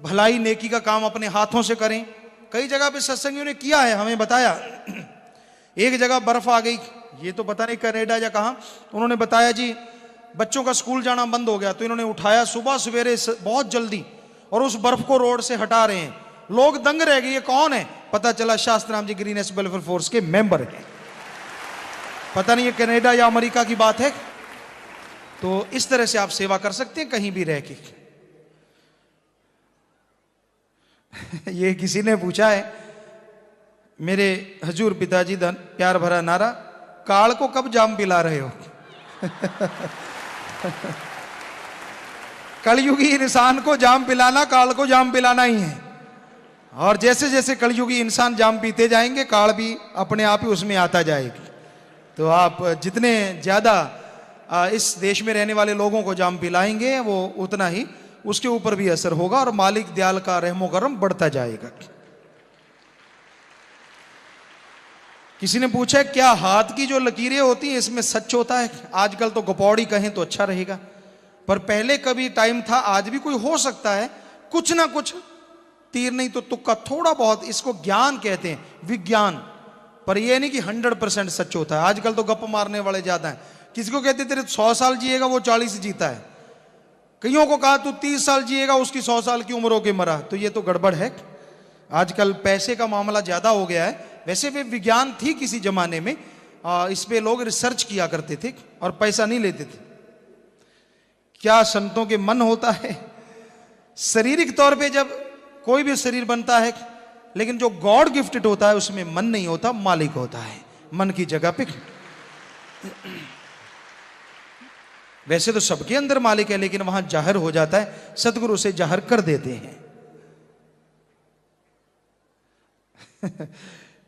भलाई नेकी का काम अपने हाथों से करें। कई जगह पे सत्संगियों ने किया है, हमें बताया। एक जगह बर्फ आ गई, ये तो पता नहीं कनाडा या कहां, उन्होंने बताया जी बच्चों का स्कूल जाना बंद हो गया, तो इन्होंने उठाया सुबह सवेरे बहुत जल्दी और उस बर्फ को रोड से हटा रहे हैं। लोग दंग रह गए, ये कौन है? पता चला शास्त्राम जी ग्रीनेस वेलफेयर फोर्स के मेंबर हैं। पता नहीं ये कनाडा या अमेरिका की बात है। तो इस तरह से आप सेवा कर सकते हैं कहीं भी रह के। ये किसी ने पूछा है, मेरे हजूर पिताजी धन प्यार भरा नारा, काल को कब जाम पिला रहे हो? कलयुगी इंसान को जाम पिलाना काल को जाम पिलाना ही है। और जैसे जैसे कलयुगी इंसान जाम पीते जाएंगे, काल भी अपने आप ही उसमें आता जाएगा। तो आप जितने ज्यादा इस देश में रहने वाले लोगों को जाम पिलाएंगे, वो उतना ही उसके ऊपर भी असर होगा और मालिक दयाल का रहमो करम बढ़ता जाएगा। किसी ने पूछा क्या हाथ की जो लकीरें होती हैं इसमें सच होता है? आजकल तो गपौड़ी कहें तो अच्छा रहेगा, पर पहले कभी टाइम था, आज भी कोई हो सकता है, कुछ ना कुछ तीर नहीं तो तुक्का थोड़ा बहुत, इसको ज्ञान कहते हैं, विज्ञान। पर यह नहीं कि 100% सच होता है। आजकल तो गप मारने वाले ज्यादा हैं। किसी को कहते तेरे 100 साल जिएगा, वो 40 जीता है। कईयों को कहा तू 30 साल जिएगा, उसकी 100 साल की उम्र होके मरा। तो ये तो गड़बड़ है। आजकल पैसे का मामला ज्यादा हो गया है। वैसे वे विज्ञान थी किसी जमाने में, इस पे लोग रिसर्च किया करते थे और पैसा नहीं लेते थे। क्या संतों के मन होता है? शारीरिक तौर पे जब कोई भी शरीर बनता है, लेकिन जो गॉड गिफ्टेड होता है उसमें मन नहीं होता, मालिक होता है मन की जगह पे। वैसे तो सबके अंदर मालिक है, लेकिन वहां जाहिर हो जाता है, सतगुरु से जाहिर कर देते हैं।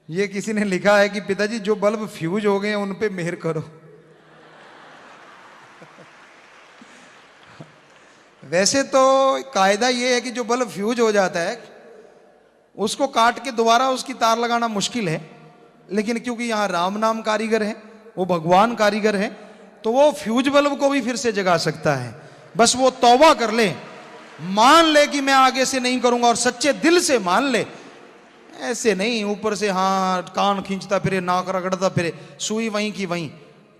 ये किसी ने लिखा है कि पिताजी जो बल्ब फ्यूज हो गए हैं उन पे मेहर करो। वैसे तो कायदा ये है कि जो बल्ब फ्यूज हो जाता है उसको काट के दोबारा उसकी तार लगाना मुश्किल है, लेकिन क्योंकि यहां राम नाम कारीगर है, वो भगवान कारीगर है, तो वो फ्यूज बल्ब को भी फिर से जगा सकता है। बस वो तौबा कर ले, मान ले कि मैं आगे से नहीं करूंगा, और सच्चे दिल से मान ले। ऐसे नहीं ऊपर से हाँ कान खींचता फिरे, नाक रगड़ता फिरे, सुई वहीं की वहीं,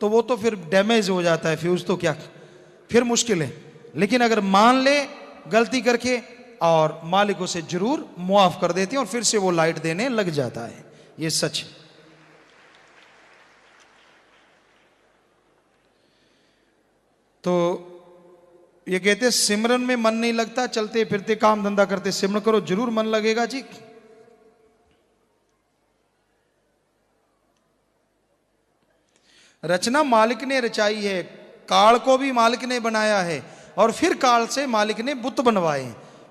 तो वो तो फिर डैमेज हो जाता है फ्यूज, तो क्या फिर मुश्किल है। लेकिन अगर मान ले गलती करके, और मालिक उसे जरूर मुआफ कर देते हैं और फिर से वो लाइट देने लग जाता है। ये सच है। तो ये कहते सिमरन में मन नहीं लगता, चलते फिरते काम धंधा करते सिमरन करो, जरूर मन लगेगा जी। रचना मालिक ने रचाई है, काल को भी मालिक ने बनाया है, और फिर काल से मालिक ने बुत बनवाए।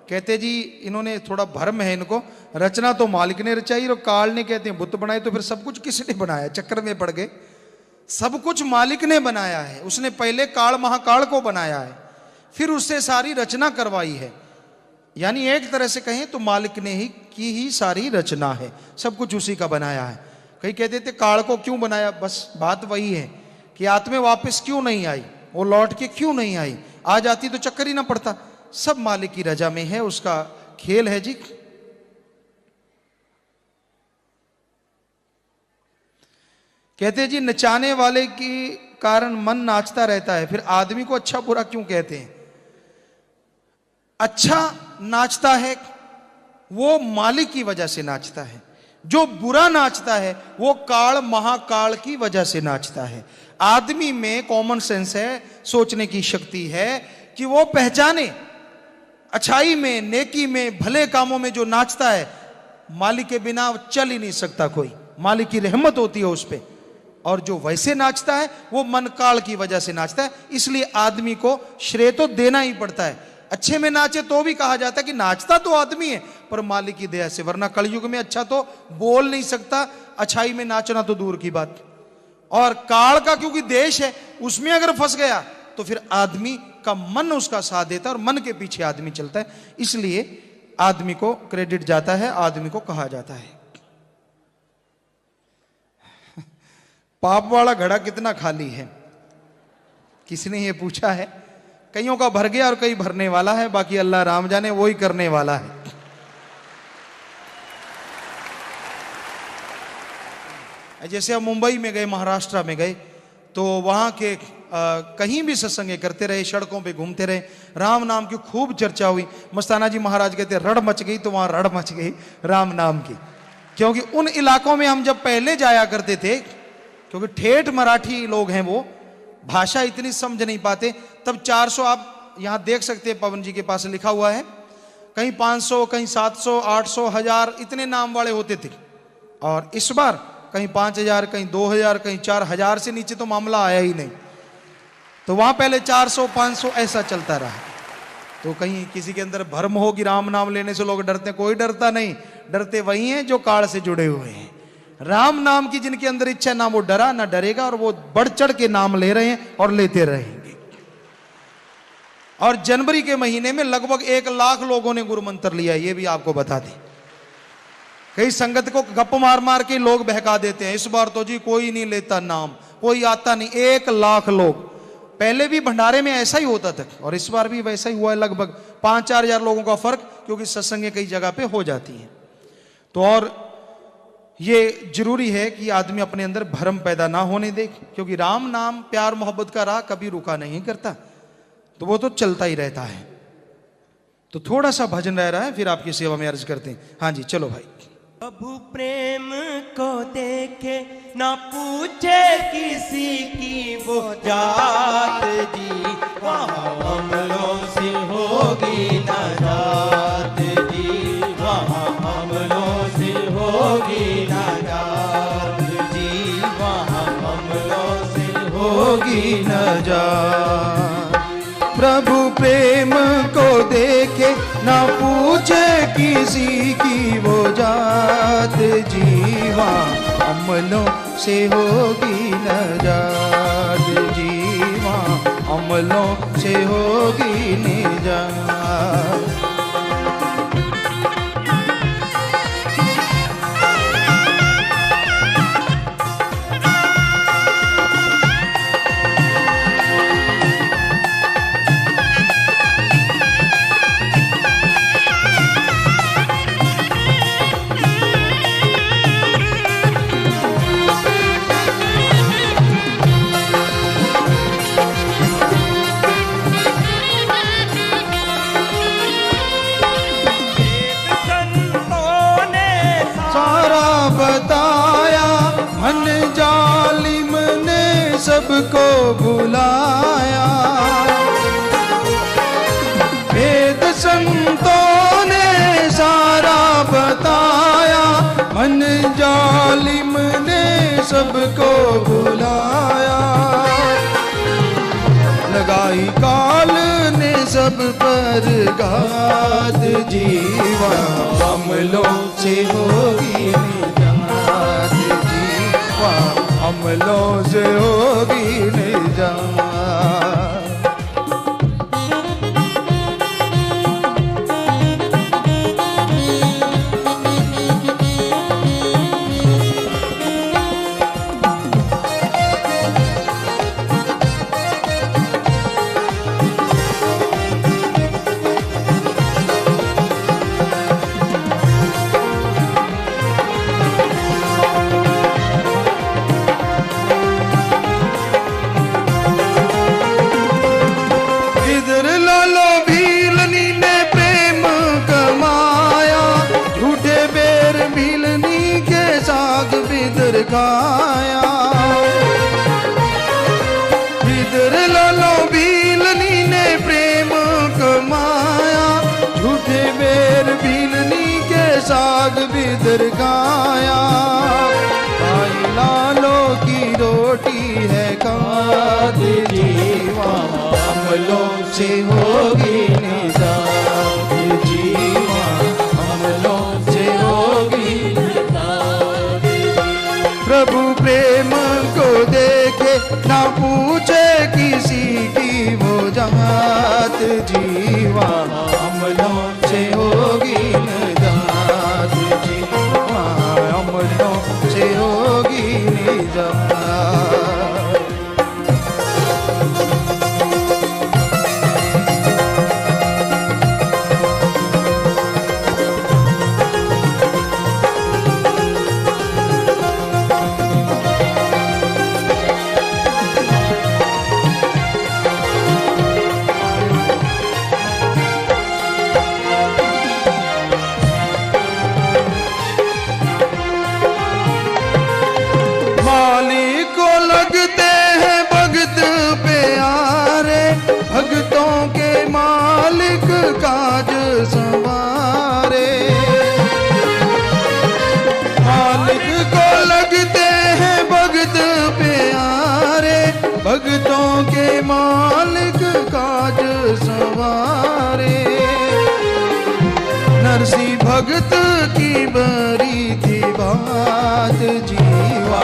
कहते जी इन्होंने थोड़ा भ्रम है इनको, रचना तो मालिक ने रचाई और काल ने कहते हैं बुत बनाए, तो फिर सब कुछ किसने बनाया? चक्कर में पड़ गए। सब कुछ मालिक ने बनाया है। उसने पहले काल महाकाल को बनाया है, फिर उससे सारी रचना करवाई है। यानी एक तरह से कहें तो मालिक ने ही की ही सारी रचना है, सब कुछ उसी का बनाया है। कई कहते थे काल को क्यों बनाया, बस बात वही है कि आत्मा वापस क्यों नहीं आई, वो लौट के क्यों नहीं आई, आ जाती तो चक्कर ही ना पड़ता। सब मालिक की रजा में है, उसका खेल है जी। कहते जी नचाने वाले के कारण मन नाचता रहता है, फिर आदमी को अच्छा बुरा क्यों कहते हैं? अच्छा नाचता है वो मालिक की वजह से नाचता है, जो बुरा नाचता है वो काल महाकाल की वजह से नाचता है। आदमी में कॉमन सेंस है, सोचने की शक्ति है कि वो पहचाने अच्छाई में, नेकी में, भले कामों में जो नाचता है, मालिक के बिना चल ही नहीं सकता कोई, मालिक की रहमत होती है उस पर। और जो वैसे नाचता है वो मन काल की वजह से नाचता है, इसलिए आदमी को श्रेय तो देना ही पड़ता है। अच्छे में नाचे तो भी कहा जाता है कि नाचता तो आदमी है पर मालिक की दया से, वरना कलयुग में अच्छा तो बोल नहीं सकता, अच्छाई में नाचना तो दूर की बात। और काल का क्योंकि देश है, उसमें अगर फंस गया तो फिर आदमी का मन उसका साथ देता है और मन के पीछे आदमी चलता है, इसलिए आदमी को क्रेडिट जाता है, आदमी को कहा जाता है। पाप वाला घड़ा कितना खाली है, किसी ने ये पूछा है। कईयों का भर गया और कई भरने वाला है, बाकी अल्लाह राम जाने, वो ही करने वाला है। जैसे हम मुंबई में गए, महाराष्ट्र में गए, तो वहां के कहीं भी सत्संग करते रहे, सड़कों पे घूमते रहे, राम नाम की खूब चर्चा हुई। मस्ताना जी महाराज कहते रड़ मच गई, तो वहां रड़ मच गई राम नाम की। क्योंकि उन इलाकों में हम जब पहले जाया करते थे, क्योंकि ठेठ मराठी लोग हैं, वो भाषा इतनी समझ नहीं पाते, तब 400, आप यहां देख सकते हैं पवन जी के पास लिखा हुआ है, कहीं 500, कहीं 700, 800, 1000 इतने नाम वाले होते थे। और इस बार कहीं 5000, कहीं 2000, कहीं 4000 से नीचे तो मामला आया ही नहीं। तो वहां पहले 400, 500 ऐसा चलता रहा। तो कहीं किसी के अंदर भ्रम हो कि राम नाम लेने से लोग डरते, कोई डरता नहीं, डरते वही हैं जो काल से जुड़े हुए हैं। राम नाम की जिनके अंदर इच्छा, ना वो डरा ना डरेगा, और वो बढ़ चढ़ के नाम ले रहे हैं और लेते रहेंगे। और जनवरी के महीने में लगभग 1 लाख लोगों ने गुरु मंत्र लिया, ये भी आपको बता दें। कई संगत को गप मार मार के लोग बहका देते हैं, इस बार तो जी कोई नहीं लेता नाम, कोई आता नहीं। 1 लाख लोग, पहले भी भंडारे में ऐसा ही होता था और इस बार भी वैसा ही हुआ है। लगभग 5-4 हजार लोगों का फर्क, क्योंकि सत्संग कई जगह पे हो जाती है। तो और ये जरूरी है कि आदमी अपने अंदर भ्रम पैदा ना होने दे, क्योंकि राम नाम प्यार मोहब्बत का राह कभी रुका नहीं करता, तो वो तो चलता ही रहता है। तो थोड़ा सा भजन रह रहा है, फिर आपकी सेवा में अर्ज करते हैं। हाँ जी, चलो भाई। प्रभु प्रेम को देखे ना पूछे किसी की वो जात जी, वहाँ हमलों से होगी ना जात जी, वहाँ हमलों से होगी ना जात जी, वहाँ हमलों से होगी ना जात। प्रभु प्रेम को देखे ना पूछे किसी की वो जात, जीवा अमलों से होगी न जात, जीवा अमलों से होगी निजात। सबको बुलाया, वेद संतों ने सारा बताया, मन जालिम ने सबको बुलाया, लगाई काल ने सब पर घात, जीवा अमलों से होगी निजात, जीवा अमलों से हो काया। बिदर लालो बीलनी ने प्रेम कमाया, झूठे बेर बीलनी के साग बिदर गाया। भाई लालो की रोटी है काद जीवा, अमलों से होगी निजात जीवा, अमलों से होगी निजात। प्रभु प्रेम को देखे ना पूछे किसी की वो जात जीवा, अमलों से होगी निजात जीवा, अमलों से होगी निजात। मालिक को लगते हैं भगत प्यारे, भगतों के मालिक काज संवारे। मालिक को लगते हैं भगत प्यारे, भगतों के मालिक काज संवारे। नरसी भगत की बरी थी बात जीवा,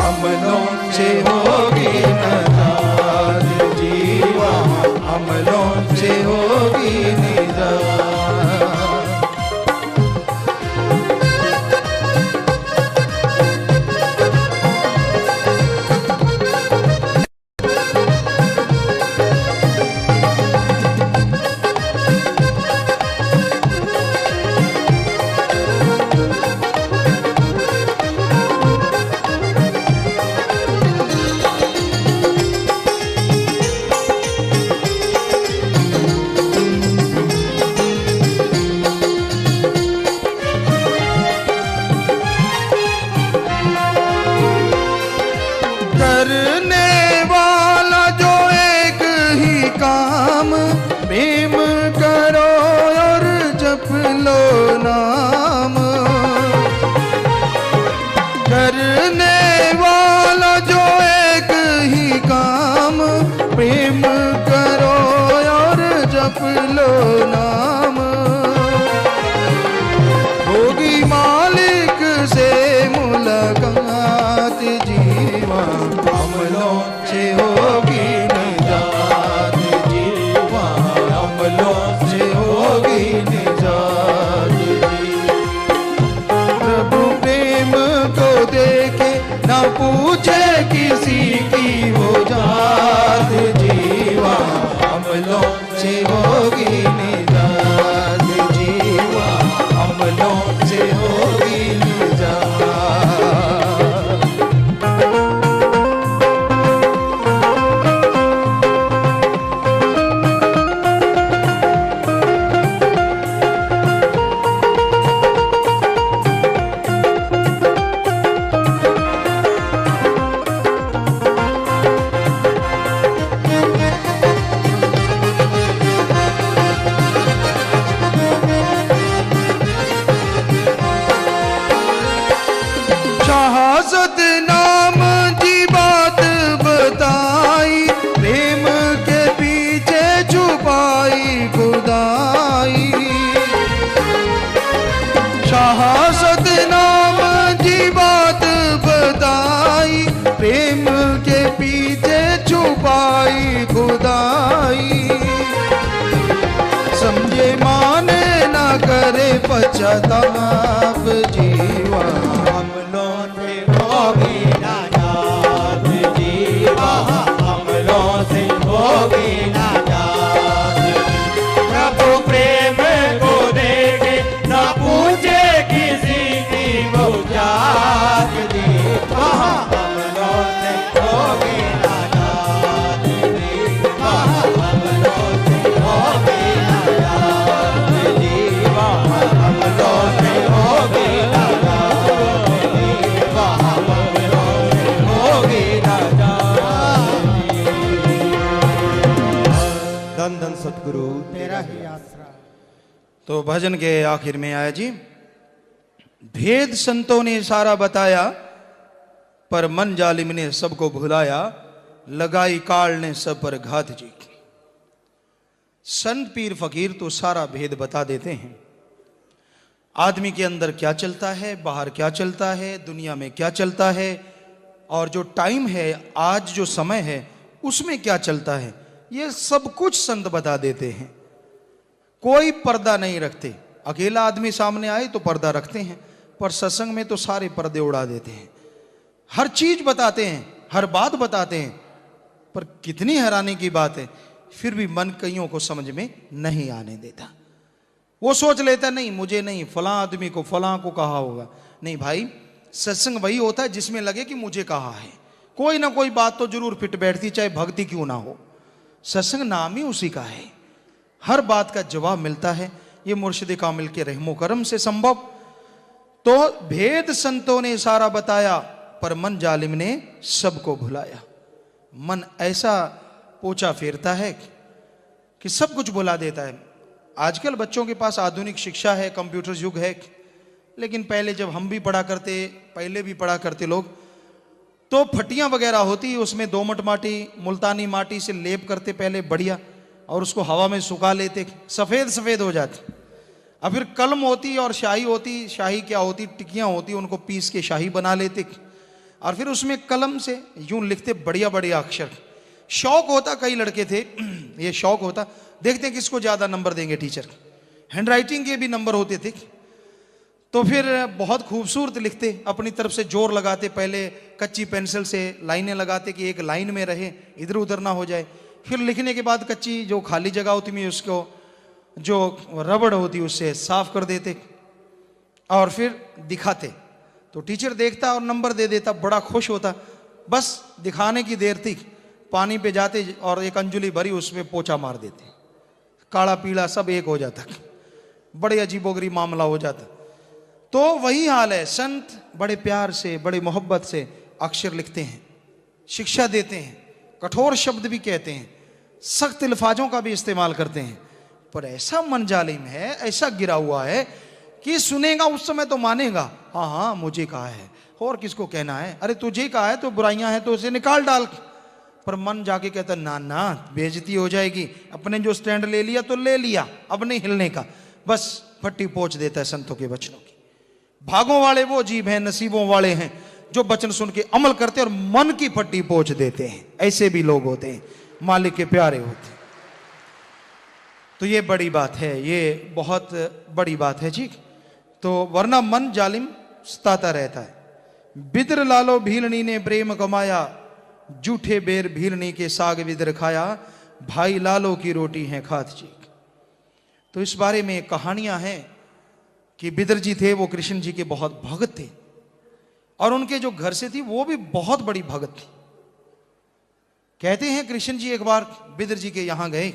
अमलों से होगी निजात जीवा, अमलों से होगी निजात। करने वाला जो एक ही काम, प्रेम करो और जप लो नाम। करने वाला जो एक ही काम, प्रेम करो और जप लो नाम। होगी मालिक से मुलाकात जीवा, अमलों से होगी निजात जीवा, अमलों से होगी निजात। प्रभु प्रेम को देखे ना पूछे किसी की वो जात जीवा, अमलों से होगी निजात जीवा, अमलों से होगी निजात। शहादत नाम की बात बताई, प्रेम के पीछे छुपाई खुदाई। शहादत नाम की बात बताई, प्रेम के पीछे छुपाई खुदाई। समझे माने ना करे पश्चाताप जीवा, अमलों से होगी निजात जीवा, अमलों से होगी निजात। प्रभु प्रेम को देखे ना पूछे किसी की वो जात जीवा, अमलों से होगी निजात जीवा, अमलों से होगी निजात जीवा, अमलों से तो भजन के आखिर में आया जी, भेद संतों ने सारा बताया, पर मन जालिम ने सबको भुलाया, लगाई काल ने सब पर घात जी। संत पीर फकीर तो सारा भेद बता देते हैं, आदमी के अंदर क्या चलता है, बाहर क्या चलता है, दुनिया में क्या चलता है, और जो टाइम है, आज जो समय है, उसमें क्या चलता है, ये सब कुछ संत बता देते हैं। कोई पर्दा नहीं रखते। अकेला आदमी सामने आए तो पर्दा रखते हैं, पर सत्संग में तो सारे पर्दे उड़ा देते हैं। हर चीज बताते हैं, हर बात बताते हैं, पर कितनी हैरानी की बात है, फिर भी मन कईयों को समझ में नहीं आने देता। वो सोच लेता नहीं, मुझे नहीं, फलां आदमी को, फलां को कहा होगा। नहीं भाई, सत्संग वही होता है जिसमें लगे कि मुझे कहा है। कोई ना कोई बात तो जरूर फिट बैठती, चाहे भक्ति क्यों ना हो। सत्संग नाम ही उसी का है, हर बात का जवाब मिलता है। ये मुर्शिद कामिल के रहमो करम से संभव। तो भेद संतों ने सारा बताया, पर मन जालिम ने सबको भुलाया। मन ऐसा पोछा फेरता है कि सब कुछ भुला देता है। आजकल बच्चों के पास आधुनिक शिक्षा है, कंप्यूटर युग है, लेकिन पहले जब हम भी पढ़ा करते, पहले भी पढ़ा करते लोग, तो फटियां वगैरह होती, उसमें दोमट माटी, मुल्तानी माटी से लेप करते पहले बढ़िया, और उसको हवा में सुखा लेते, सफेद सफेद हो जाती। अब फिर कलम होती और शाही होती। शाही क्या होती, टिकियां होती, उनको पीस के शाही बना लेते, और फिर उसमें कलम से यूं लिखते बढ़िया बढ़िया अक्षर। शौक होता, कई लड़के थे, ये शौक होता, देखते किसको ज्यादा नंबर देंगे टीचर। हैंडराइटिंग के भी नंबर होते थे, तो फिर बहुत खूबसूरत लिखते, अपनी तरफ से जोर लगाते, पहले कच्ची पेंसिल से लाइनें लगाते कि एक लाइन में रहे, इधर उधर ना हो जाए। फिर लिखने के बाद कच्ची जो खाली जगह होती में उसको जो रबड़ होती उससे साफ कर देते, और फिर दिखाते। तो टीचर देखता और नंबर दे देता, बड़ा खुश होता। बस दिखाने की देर थी, पानी पे जाते और एक अंजुली भरी उसमें पोछा मार देते, काला पीला सब एक हो जाता, बड़े अजीबोगरीब मामला हो जाता। तो वही हाल है, संत बड़े प्यार से, बड़े मोहब्बत से अक्षर लिखते हैं, शिक्षा देते हैं, कठोर शब्द भी कहते हैं, सख्त अल्फाजों का भी इस्तेमाल करते हैं, पर ऐसा मन जालिम है, ऐसा गिरा हुआ है कि सुनेगा उस समय तो मानेगा, हाँ हाँ मुझे कहा है, और किसको कहना है, अरे तुझे कहा है तो बुराइयां हैं तो उसे निकाल डाल। पर मन जाके कहता ना ना, बेइज्जती हो जाएगी, अपने जो स्टैंड ले लिया तो ले लिया, अब नहीं हिलने का, बस फट्टी पोंछ देता है संतों के वचनों की। भागों वाले वो अजीब हैं, नसीबों वाले हैं जो वचन सुन के अमल करते और मन की फट्टी पोंछ देते हैं। ऐसे भी लोग होते हैं, मालिक के प्यारे होते हैं। तो ये बड़ी बात है, ये बहुत बड़ी बात है जी। तो वरना मन जालिम सताता रहता है। बिदर लालो भीलनी ने प्रेम कमाया, जूठे बेर भीलनी के साग बिदर खाया, भाई लालो की रोटी है खात जी। तो इस बारे में कहानियां हैं कि बिदर जी थे, वो कृष्ण जी के बहुत भगत थे, और उनके जो घर से थी वो भी बहुत बड़ी भगत थी। कहते हैं कृष्ण जी एक बार बिदर जी के यहां गए,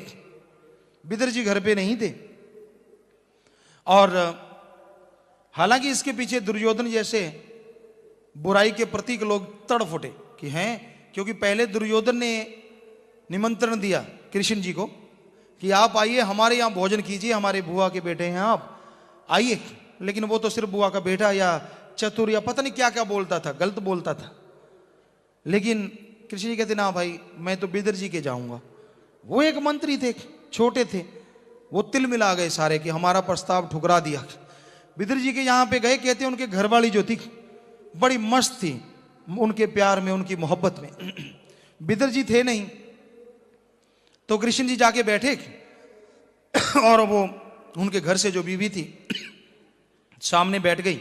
बिदर जी घर पे नहीं थे, और हालांकि इसके पीछे दुर्योधन जैसे बुराई के प्रतीक लोग तड़फ उठे कि हैं, क्योंकि पहले दुर्योधन ने निमंत्रण दिया कृष्ण जी को कि आप आइए हमारे यहां भोजन कीजिए, हमारे बुआ के बेटे हैं आप, आइए। लेकिन वो तो सिर्फ बुआ का बेटा या चतुर या पता नहीं क्या क्या बोलता था, गलत बोलता था। लेकिन कृष्ण जी कहते ना भाई, मैं तो बिदर जी के जाऊंगा। वो एक मंत्री थे, छोटे थे, वो तिल मिला गए सारे कि हमारा प्रस्ताव ठुकरा दिया। बिदर जी के यहां पे गए, कहते उनके घरवाली जो थी बड़ी मस्त थी, उनके प्यार में, उनकी मोहब्बत में। बिदर जी थे नहीं, तो कृष्ण जी जाके बैठे, और वो उनके घर से जो बीवी थी सामने बैठ गई।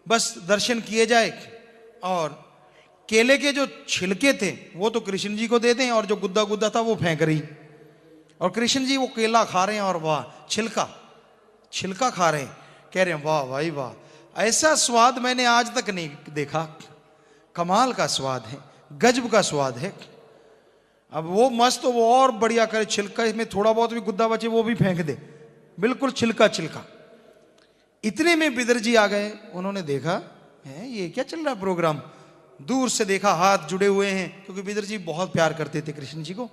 बस दर्शन किए जाए, और केले के जो छिलके थे वो तो कृष्ण जी को दे दें, और जो गुद्दा गुद्दा था वो फेंक रही, और कृष्ण जी वो केला खा रहे हैं, और वाह छिलका छिलका खा रहे हैं। कह रहे हैं वाह भाई वाह, ऐसा स्वाद मैंने आज तक नहीं देखा, कमाल का स्वाद है, गजब का स्वाद है। अब वो मस्त, तो वो और बढ़िया करे, छिलका इसमें थोड़ा बहुत भी गुद्दा बचे वो भी फेंक दे, बिल्कुल छिलका छिलका। इतने में बिदर जी आ गए, उन्होंने देखा है ये क्या चल रहा प्रोग्राम, दूर से देखा हाथ जुड़े हुए हैं, क्योंकि बिदर जी बहुत प्यार करते थे कृष्ण जी को,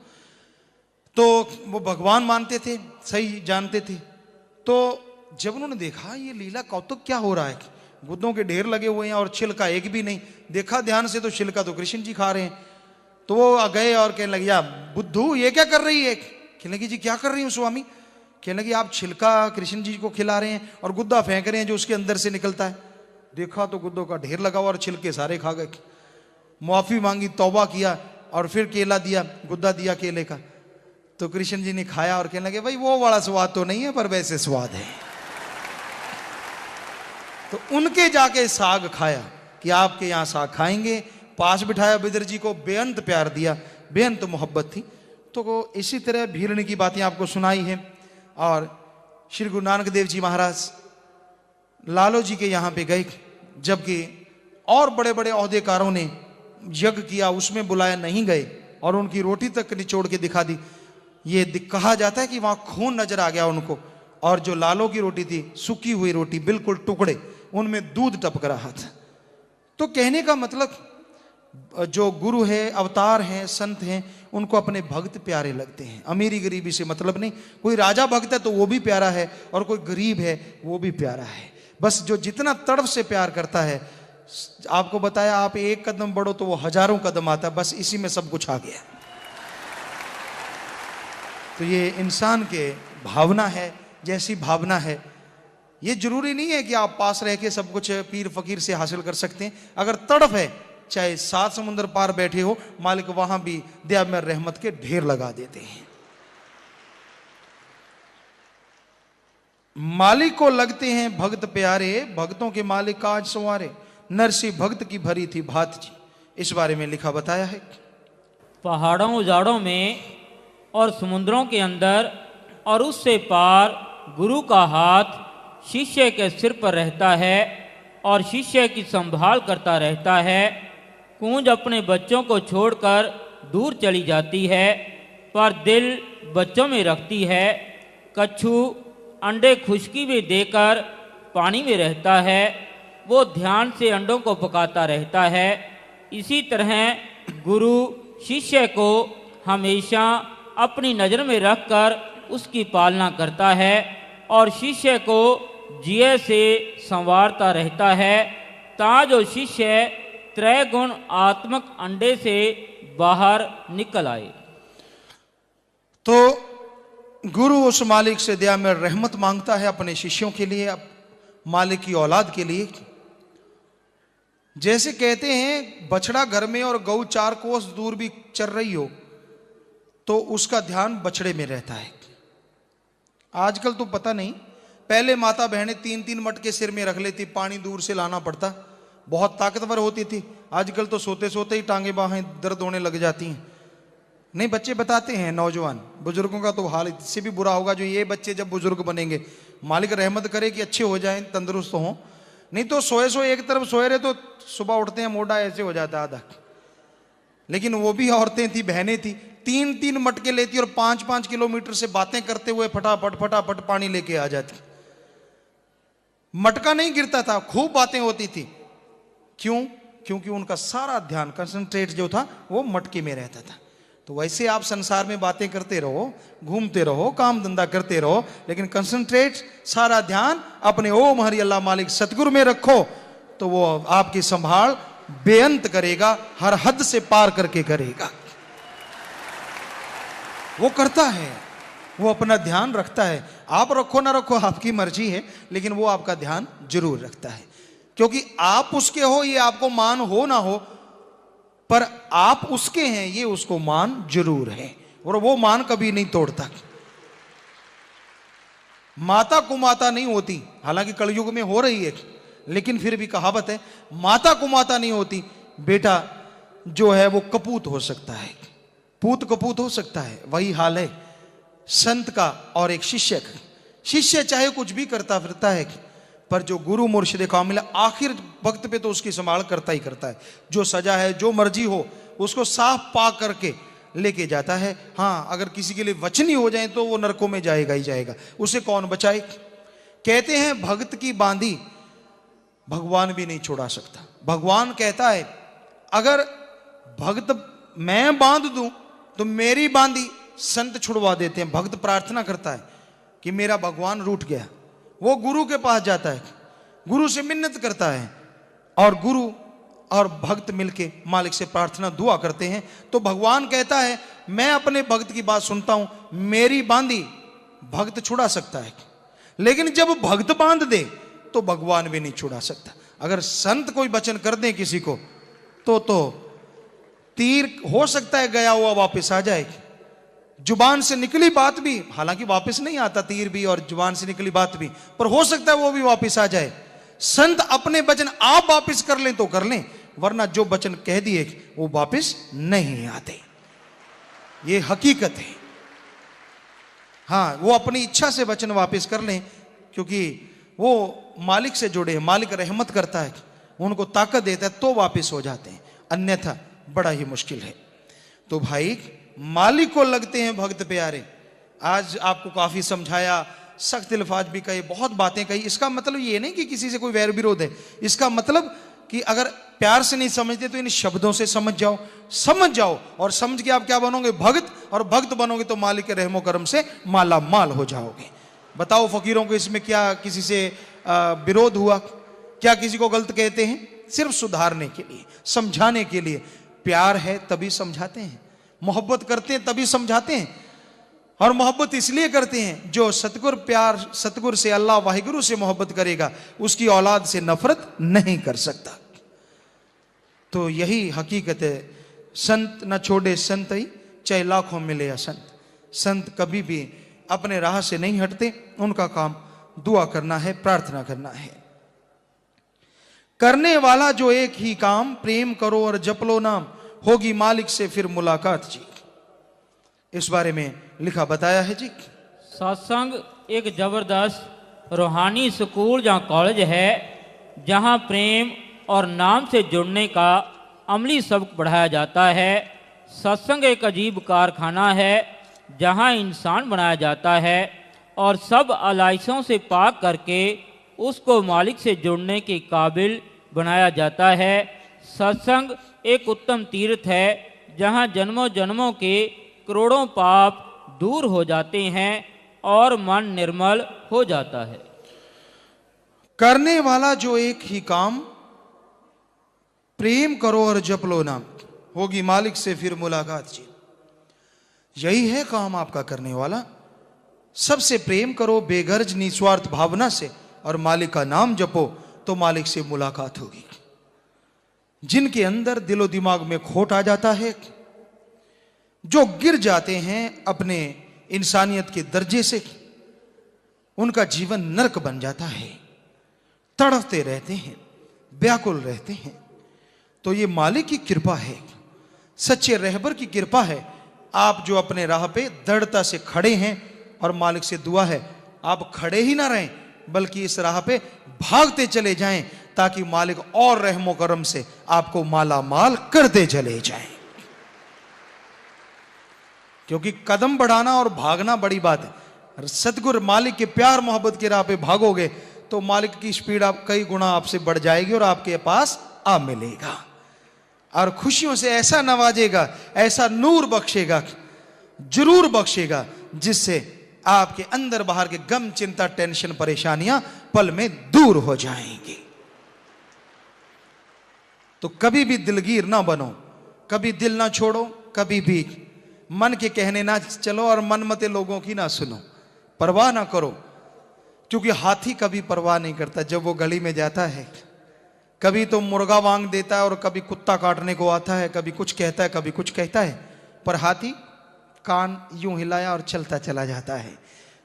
तो वो भगवान मानते थे, सही जानते थे। तो जब उन्होंने देखा ये लीला कौतुक क्या हो रहा है, गुद्दों के ढेर लगे हुए हैं और छिलका एक भी नहीं, देखा ध्यान से तो छिलका तो कृष्ण जी खा रहे हैं। तो वो गए और कहने लगे, या बुद्धू ये क्या कर रही है? कहने लगी, जी क्या कर रही हूँ स्वामी? कहने लगी, आप छिलका कृष्ण जी को खिला रहे हैं और गुद्दा फेंक रहे हैं जो उसके अंदर से निकलता है। देखा तो गुद्दों का ढेर लगा हुआ और छिलके सारे खा गए। माफी मांगी, तौबा किया और फिर केला दिया, गुद्दा दिया केले का। तो कृष्ण जी ने खाया और कहने लगे, भाई वो वाला स्वाद तो नहीं है पर वैसे स्वाद है। तो उनके जाके साग खाया कि आपके यहां साग खाएंगे। पास बिठाया बिदर जी को, बेअंत प्यार दिया, बेअंत मोहब्बत थी। तो इसी तरह भीरणी की बातें आपको सुनाई हैं। और श्री गुरु नानक देव जी महाराज लालो जी के यहां पे गए, जबकि और बड़े बड़े ओहदेकारों ने यज्ञ किया, उसमें बुलाया नहीं गए और उनकी रोटी तक निचोड़ के दिखा दी। ये कहा जाता है कि वहां खून नजर आ गया उनको, और जो लालो की रोटी थी सूखी हुई रोटी, बिल्कुल टुकड़े, उनमें दूध टपक रहा था। तो कहने का मतलब, जो गुरु है, अवतार हैं, संत हैं, उनको अपने भक्त प्यारे लगते हैं। अमीरी गरीबी से मतलब नहीं। कोई राजा भक्त है तो वो भी प्यारा है, और कोई गरीब है वो भी प्यारा है। बस जो जितना तड़प से प्यार करता है, आपको बताया, आप एक कदम बढ़ो तो वो हजारों कदम आता है, बस इसी में सब कुछ आ गया। तो ये इंसान के भावना है, जैसी भावना है। ये जरूरी नहीं है कि आप पास रह के सब कुछ पीर फकीर से हासिल कर सकते हैं। अगर तड़फ है, चाहे 7 समुद्र पार बैठे हो, मालिक वहां भी दया में रहमत के ढेर लगा देते हैं। मालिक को लगते हैं भक्त प्यारे, भक्तों के मालिक काज संवारे, नरसी भक्त की भरी थी भात जी। इस बारे में लिखा बताया है। पहाड़ों उजाड़ों में और समुद्रों के अंदर और उससे पार गुरु का हाथ शिष्य के सिर पर रहता है और शिष्य की संभाल करता रहता है। कूंज अपने बच्चों को छोड़कर दूर चली जाती है, पर दिल बच्चों में रखती है। कच्छू अंडे खुशकी में देकर पानी में रहता है, वो ध्यान से अंडों को पकाता रहता है। इसी तरह गुरु शिष्य को हमेशा अपनी नज़र में रखकर उसकी पालना करता है और शिष्य को जिये से संवारता रहता है, ताजो शिष्य त्रैगुण आत्मक अंडे से बाहर निकल आए। तो गुरु उस मालिक से दया में रहमत मांगता है अपने शिष्यों के लिए, मालिक की औलाद के लिए। जैसे कहते हैं बछड़ा घर में और गऊ 4 कोस दूर भी चल रही हो तो उसका ध्यान बछड़े में रहता है। आजकल तो पता नहीं, पहले माता बहनें 3-3 मटके सिर में रख लेती, पानी दूर से लाना पड़ता, बहुत ताकतवर होती थी। आजकल तो सोते सोते ही टांगे बाहें दर्द होने लग जाती हैं। नहीं, बच्चे बताते हैं, नौजवान बुजुर्गों का तो हाल इससे भी बुरा होगा जो ये बच्चे जब बुजुर्ग बनेंगे। मालिक रहमत करे कि अच्छे हो जाएं, तंदुरुस्त हों, नहीं तो सोए एक तरफ सोए रहे तो सुबह उठते हैं मोटा ऐसे हो जाता आधा। लेकिन वो भी औरतें थी, बहनें थी, 3-3 मटके लेती और 5-5 किलोमीटर से बातें करते हुए फटाफट फटाफट पानी लेके आ जाती। मटका नहीं गिरता था, खूब बातें होती थी। क्यों? क्योंकि उनका सारा ध्यान, कंसंट्रेट जो था वो मटके में रहता था। तो वैसे आप संसार में बातें करते रहो, घूमते रहो, काम धंधा करते रहो, लेकिन कंसंट्रेट, सारा ध्यान अपने ओम हरि अल्लाह मालिक सतगुरु में रखो, तो वो आपकी संभाल बेअंत करेगा, हर हद से पार करके करेगा। वो करता है, वो अपना ध्यान रखता है। आप रखो ना रखो आपकी मर्जी है, लेकिन वो आपका ध्यान जरूर रखता है, क्योंकि आप उसके हो, ये आपको मान हो ना हो, पर आप उसके हैं ये उसको मान जरूर है, और वो मान कभी नहीं तोड़ता। माता कुमाता नहीं होती, हालांकि कलयुग में हो रही है, लेकिन फिर भी कहावत है माता कुमाता नहीं होती। बेटा जो है वो कपूत हो सकता है, पूत कपूत हो सकता है। वही हाल है संत का और एक शिष्य का। शिष्य चाहे कुछ भी करता फिरता है, पर जो गुरु मुर्शिद कामिल आखिर वक्त पे तो उसकी संभाल करता ही करता है। जो सजा है, जो मर्जी हो, उसको साफ पाक करके लेके जाता है। हाँ, अगर किसी के लिए वचनी हो जाए तो वो नरकों में जाएगा ही जाएगा, उसे कौन बचाए। कहते हैं भक्त की बांधी भगवान भी नहीं छुड़ा सकता। भगवान कहता है अगर भक्त मैं बांध दूं तो मेरी बांधी संत छुड़वा देते हैं। भक्त प्रार्थना करता है कि मेरा भगवान रूठ गया, वो गुरु के पास जाता है, गुरु से मिन्नत करता है, और गुरु और भक्त मिलके मालिक से प्रार्थना दुआ करते हैं। तो भगवान कहता है मैं अपने भक्त की बात सुनता हूं, मेरी बांधी भक्त छुड़ा सकता है, लेकिन जब भक्त बांध दे तो भगवान भी नहीं छुड़ा सकता। अगर संत कोई वचन कर दे किसी को तो तीर हो सकता है गया हुआ वापस आ जाए, जुबान से निकली बात भी, हालांकि वापस नहीं आता तीर भी और जुबान से निकली बात भी, पर हो सकता है वो भी वापस आ जाए। संत अपने वचन आप वापस कर लें तो कर लें, वरना जो वचन कह दिए वो वापस नहीं आते, ये हकीकत है। हाँ, वो अपनी इच्छा से वचन वापस कर लें, क्योंकि वो मालिक से जुड़े हैं, मालिक रहमत करता है, उनको ताकत देता है तो वापस हो जाते हैं, अन्यथा बड़ा ही मुश्किल है। तो भाई मालिक को लगते हैं भक्त प्यारे। आज आपको काफी समझाया, सख्त अल्फाज भी कहे, बहुत बातें कही। इसका मतलब ये नहीं कि किसी से कोई वैर विरोध है, इसका मतलब कि अगर प्यार से नहीं समझते तो इन शब्दों से समझ जाओ, और समझ के आप क्या बनोगे? भक्त, और भक्त बनोगे तो मालिक के रहमो करम से माला माल हो जाओगे। बताओ फकीरों को इसमें क्या किसी से विरोध हुआ? क्या किसी को गलत कहते हैं? सिर्फ सुधारने के लिए, समझाने के लिए। प्यार है तभी समझाते हैं, मोहब्बत करते हैं तभी समझाते हैं, और मोहब्बत इसलिए करते हैं जो सतगुर प्यार, सतगुर से, अल्लाह वाहिगुरु से मोहब्बत करेगा उसकी औलाद से नफरत नहीं कर सकता। तो यही हकीकत है। संत न छोड़े संत ही, चाहे लाखों मिले या संत। संत कभी भी अपने राह से नहीं हटते, उनका काम दुआ करना है, प्रार्थना करना है। करने वाला जो एक ही काम, प्रेम करो और जप लो नाम, होगी मालिक से फिर मुलाकात जी। इस बारे में लिखा बताया है जी। सत्संग एक जबरदस्त रूहानी स्कूल या कॉलेज है, जहां प्रेम और नाम से जुड़ने का अमली सबक पढ़ाया जाता है। सत्संग एक अजीब कारखाना है, जहां इंसान बनाया जाता है और सब आलाइशों से पाक करके उसको मालिक से जुड़ने के काबिल बनाया जाता है। सत्संग एक उत्तम तीर्थ है, जहां जन्मों जन्मों के करोड़ों पाप दूर हो जाते हैं और मन निर्मल हो जाता है। करने वाला जो एक ही काम, प्रेम करो और जप लो नाम, होगी मालिक से फिर मुलाकात जी। यही है काम आपका करने वाला। सबसे प्रेम करो बेगर्ज निस्वार्थ भावना से, और मालिक का नाम जपो तो मालिक से मुलाकात होगी। जिनके अंदर दिलो दिमाग में खोट आ जाता है, जो गिर जाते हैं अपने इंसानियत के दर्जे से, उनका जीवन नरक बन जाता है, तड़पते रहते हैं, व्याकुल रहते हैं। तो ये मालिक की कृपा है, सच्चे रहबर की कृपा है। आप जो अपने राह पे दृढ़ता से खड़े हैं, और मालिक से दुआ है आप खड़े ही ना रहें, बल्कि इस राह पे भागते चले जाएं, ताकि मालिक और रहमो करम से आपको माला माल करते चले जाएं। क्योंकि कदम बढ़ाना और भागना बड़ी बात है। सतगुर मालिक के प्यार मोहब्बत के राह पे भागोगे तो मालिक की स्पीड आप कई गुना आपसे बढ़ जाएगी और आपके पास आ मिलेगा, और खुशियों से ऐसा नवाजेगा, ऐसा नूर बख्शेगा, जरूर बख्शेगा, जिससे आपके अंदर बाहर के गम, चिंता, टेंशन, परेशानियां पल में दूर हो जाएंगी। तो कभी भी दिलगीर ना बनो, कभी दिल ना छोड़ो, कभी भी मन के कहने ना चलो, और मनमते लोगों की ना सुनो, परवाह ना करो। क्योंकि हाथी कभी परवाह नहीं करता। जब वो गली में जाता है, कभी तो मुर्गा वांग देता है और कभी कुत्ता काटने को आता है, कभी कुछ कहता है, कभी कुछ कहता है, पर हाथी कान यूं हिलाया और चलता चला जाता है।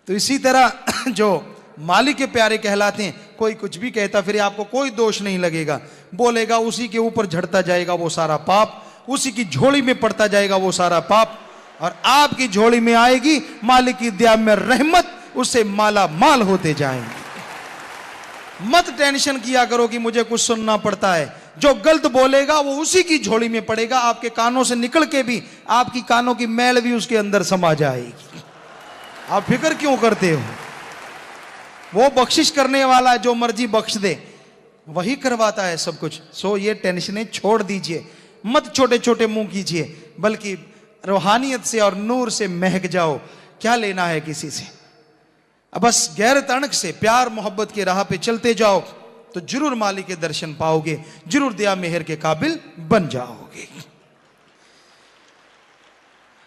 तो इसी तरह जो मालिक के प्यारे कहलाते हैं, कोई कुछ भी कहता फिर आपको कोई दोष नहीं लगेगा, बोलेगा उसी के ऊपर झड़ता जाएगा वो सारा पाप, उसी की झोली में पड़ता जाएगा वो सारा पाप, और आपकी झोली में आएगी मालिक की दया में रहमत, उससे माला माल होते जाएंगे। मत टेंशन किया करो कि मुझे कुछ सुनना पड़ता है। जो गलत बोलेगा वो उसी की झोली में पड़ेगा, आपके कानों से निकल के भी आपकी कानों की मैल भी उसके अंदर समा जाएगी। आप फिक्र क्यों करते हो? वो बख्शिश करने वाला है, जो मर्जी बख्श दे वही करवाता है सब कुछ। सो ये टेंशनें छोड़ दीजिए, मत छोटे छोटे मुंह कीजिए, बल्कि रूहानियत से और नूर से महक जाओ। क्या लेना है किसी से? अब बस गैर तणक से प्यार मोहब्बत के राह पे चलते जाओ तो जरूर मालिक के दर्शन पाओगे, जरूर दया मेहर के काबिल बन जाओगे।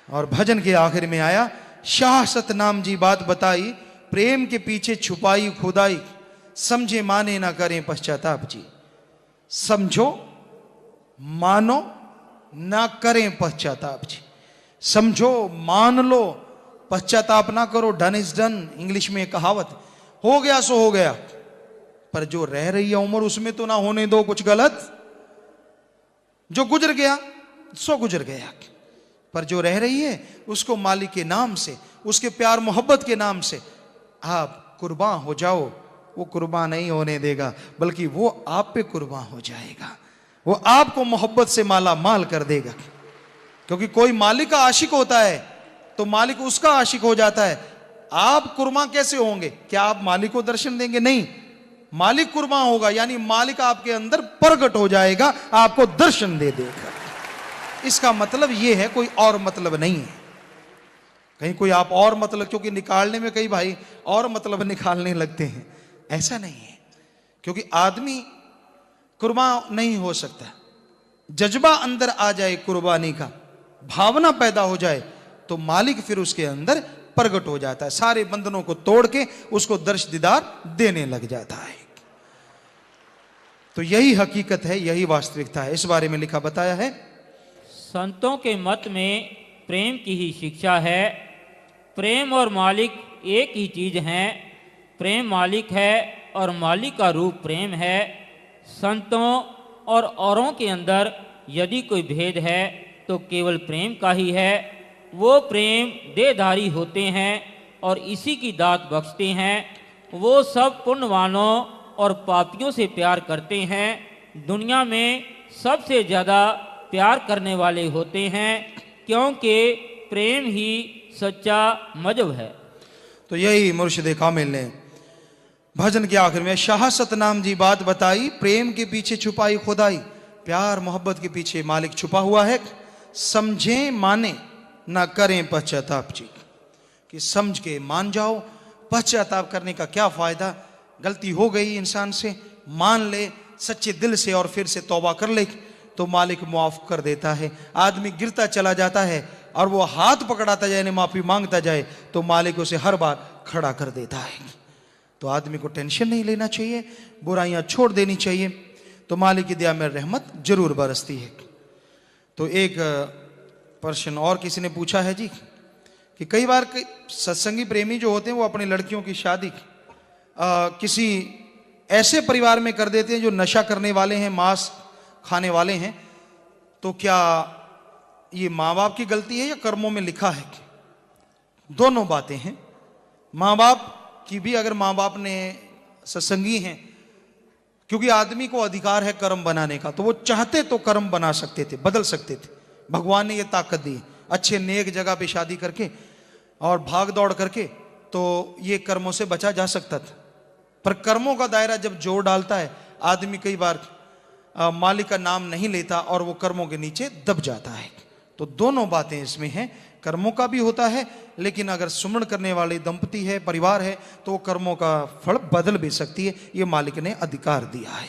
और भजन के आखिर में आया, शाह सतनाम जी बात बताई, प्रेम के पीछे छुपाई खुदाई, समझे माने ना करें पश्चाताप जी। समझो मानो ना करें पश्चाताप जी। समझो मान लो, पश्चाताप ना करो, डन इज डन, इंग्लिश में कहावत, हो गया सो हो गया। पर जो रह रही है उम्र उसमें तो ना होने दो कुछ गलत। जो गुजर गया सो गुजर गया, पर जो रह रही है उसको मालिक के नाम से, उसके प्यार मोहब्बत के नाम से आप कुर्बान हो जाओ। वो कुर्बान नहीं होने देगा, बल्कि वो आप पे कुर्बान हो जाएगा। वो आपको मोहब्बत से माला माल कर देगा। क्योंकि कोई मालिक का आशिक होता है तो मालिक उसका आशिक हो जाता है। आप कुर्बान कैसे होंगे? क्या आप मालिक को दर्शन देंगे? नहीं, मालिक कुर्बान होगा, यानी मालिक आपके अंदर प्रगट हो जाएगा, आपको दर्शन दे देगा। इसका मतलब यह है, कोई और मतलब नहीं है। कहीं कोई आप और मतलब, क्योंकि निकालने में कई भाई और मतलब निकालने लगते हैं, ऐसा नहीं है। क्योंकि आदमी कुर्बान नहीं हो सकता। जज्बा अंदर आ जाए कुर्बानी का, भावना पैदा हो जाए, तो मालिक फिर उसके अंदर प्रगट हो जाता है, सारे बंधनों को तोड़ के उसको दर्श दीदार देने लग जाता है। तो यही हकीकत है, यही वास्तविकता है। इस बारे में लिखा बताया है, संतों के मत में प्रेम की ही शिक्षा है। प्रेम और मालिक एक ही चीज हैं। प्रेम मालिक है और मालिक का रूप प्रेम है। संतों और औरों के अंदर यदि कोई भेद है तो केवल प्रेम का ही है। वो प्रेम देहधारी होते हैं और इसी की दात बख्शते हैं। वो सब पुण्यवानों और पापियों से प्यार करते हैं। दुनिया में सबसे ज़्यादा प्यार करने वाले होते हैं, क्योंकि प्रेम ही सच्चा मजहब है। तो यही मुर्शिद कामिल ने भजन के आखिर में शाह सतनाम जी बात बताई, प्रेम के पीछे छुपाई खुदाई, प्यार मोहब्बत के पीछे मालिक छुपा हुआ है। समझें माने ना करें पश्चाताप जी, कि समझ के मान जाओ, पश्चाताप करने का क्या फायदा। गलती हो गई इंसान से, मान ले सच्चे दिल से और फिर से तौबा कर ले तो मालिक माफ कर देता है। आदमी गिरता चला जाता है और वो हाथ पकड़ाता जाए, यानी माफी मांगता जाए, तो मालिक उसे हर बार खड़ा कर देता है। तो आदमी को टेंशन नहीं लेना चाहिए, बुराइयां छोड़ देनी चाहिए, तो मालिक की दया में रहमत जरूर बरसती है। तो एक प्रश्न और किसी ने पूछा है जी, कि कई बार सत्संगी प्रेमी जो होते हैं वो अपनी लड़कियों की शादी किसी ऐसे परिवार में कर देते हैं जो नशा करने वाले हैं, मांस खाने वाले हैं। तो क्या ये माँ बाप की गलती है या कर्मों में लिखा है? दोनों बातें हैं। माँ बाप की भी, अगर माँ बाप ने सत्संगी हैं, क्योंकि आदमी को अधिकार है कर्म बनाने का, तो वो चाहते तो कर्म बना सकते थे, बदल सकते थे। भगवान ने ये ताकत दी, अच्छे नेक जगह पे शादी करके और भाग दौड़ करके, तो ये कर्मों से बचा जा सकता था। पर कर्मों का दायरा जब जोर डालता है, आदमी कई बार मालिक का नाम नहीं लेता और वो कर्मों के नीचे दब जाता है। तो दोनों बातें इसमें हैं, कर्मों का भी होता है, लेकिन अगर सुमरण करने वाले दंपति है, परिवार है, तो वो कर्मों का फल बदल भी सकती है। ये मालिक ने अधिकार दिया है।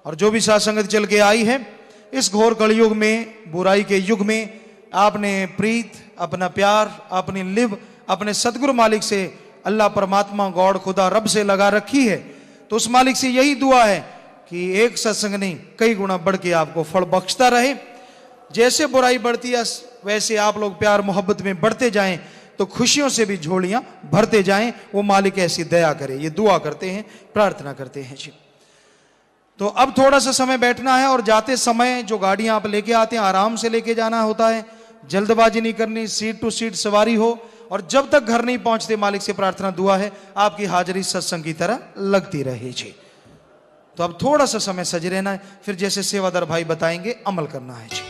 और जो भी साथ संगत चल के आई है इस घोर कलयुग में, बुराई के युग में, आपने प्रीत, अपना प्यार, अपनी लिव अपने सतगुरु मालिक से, अल्लाह परमात्मा गॉड खुदा रब से लगा रखी है, तो उस मालिक से यही दुआ है कि एक सत्संग नहीं कई गुना बढ़ के आपको फल बख्शता रहे। जैसे बुराई बढ़ती है वैसे आप लोग प्यार मोहब्बत में बढ़ते जाएं, तो खुशियों से भी झोलियां भरते जाएं। वो मालिक ऐसी दया करे, ये दुआ करते हैं, प्रार्थना करते हैं जी। तो अब थोड़ा सा समय बैठना है और जाते समय जो गाड़ियां आप लेके आते हैं आराम से लेके जाना होता है, जल्दबाजी नहीं करनी, सीट टू सीट सवारी हो। और जब तक घर नहीं पहुंचते, मालिक से प्रार्थना दुआ है आपकी हाजिरी सत्संग की तरह लगती रहे जी। तो अब थोड़ा सा समय सज रहना है, फिर जैसे सेवादार भाई बताएंगे अमल करना है जी।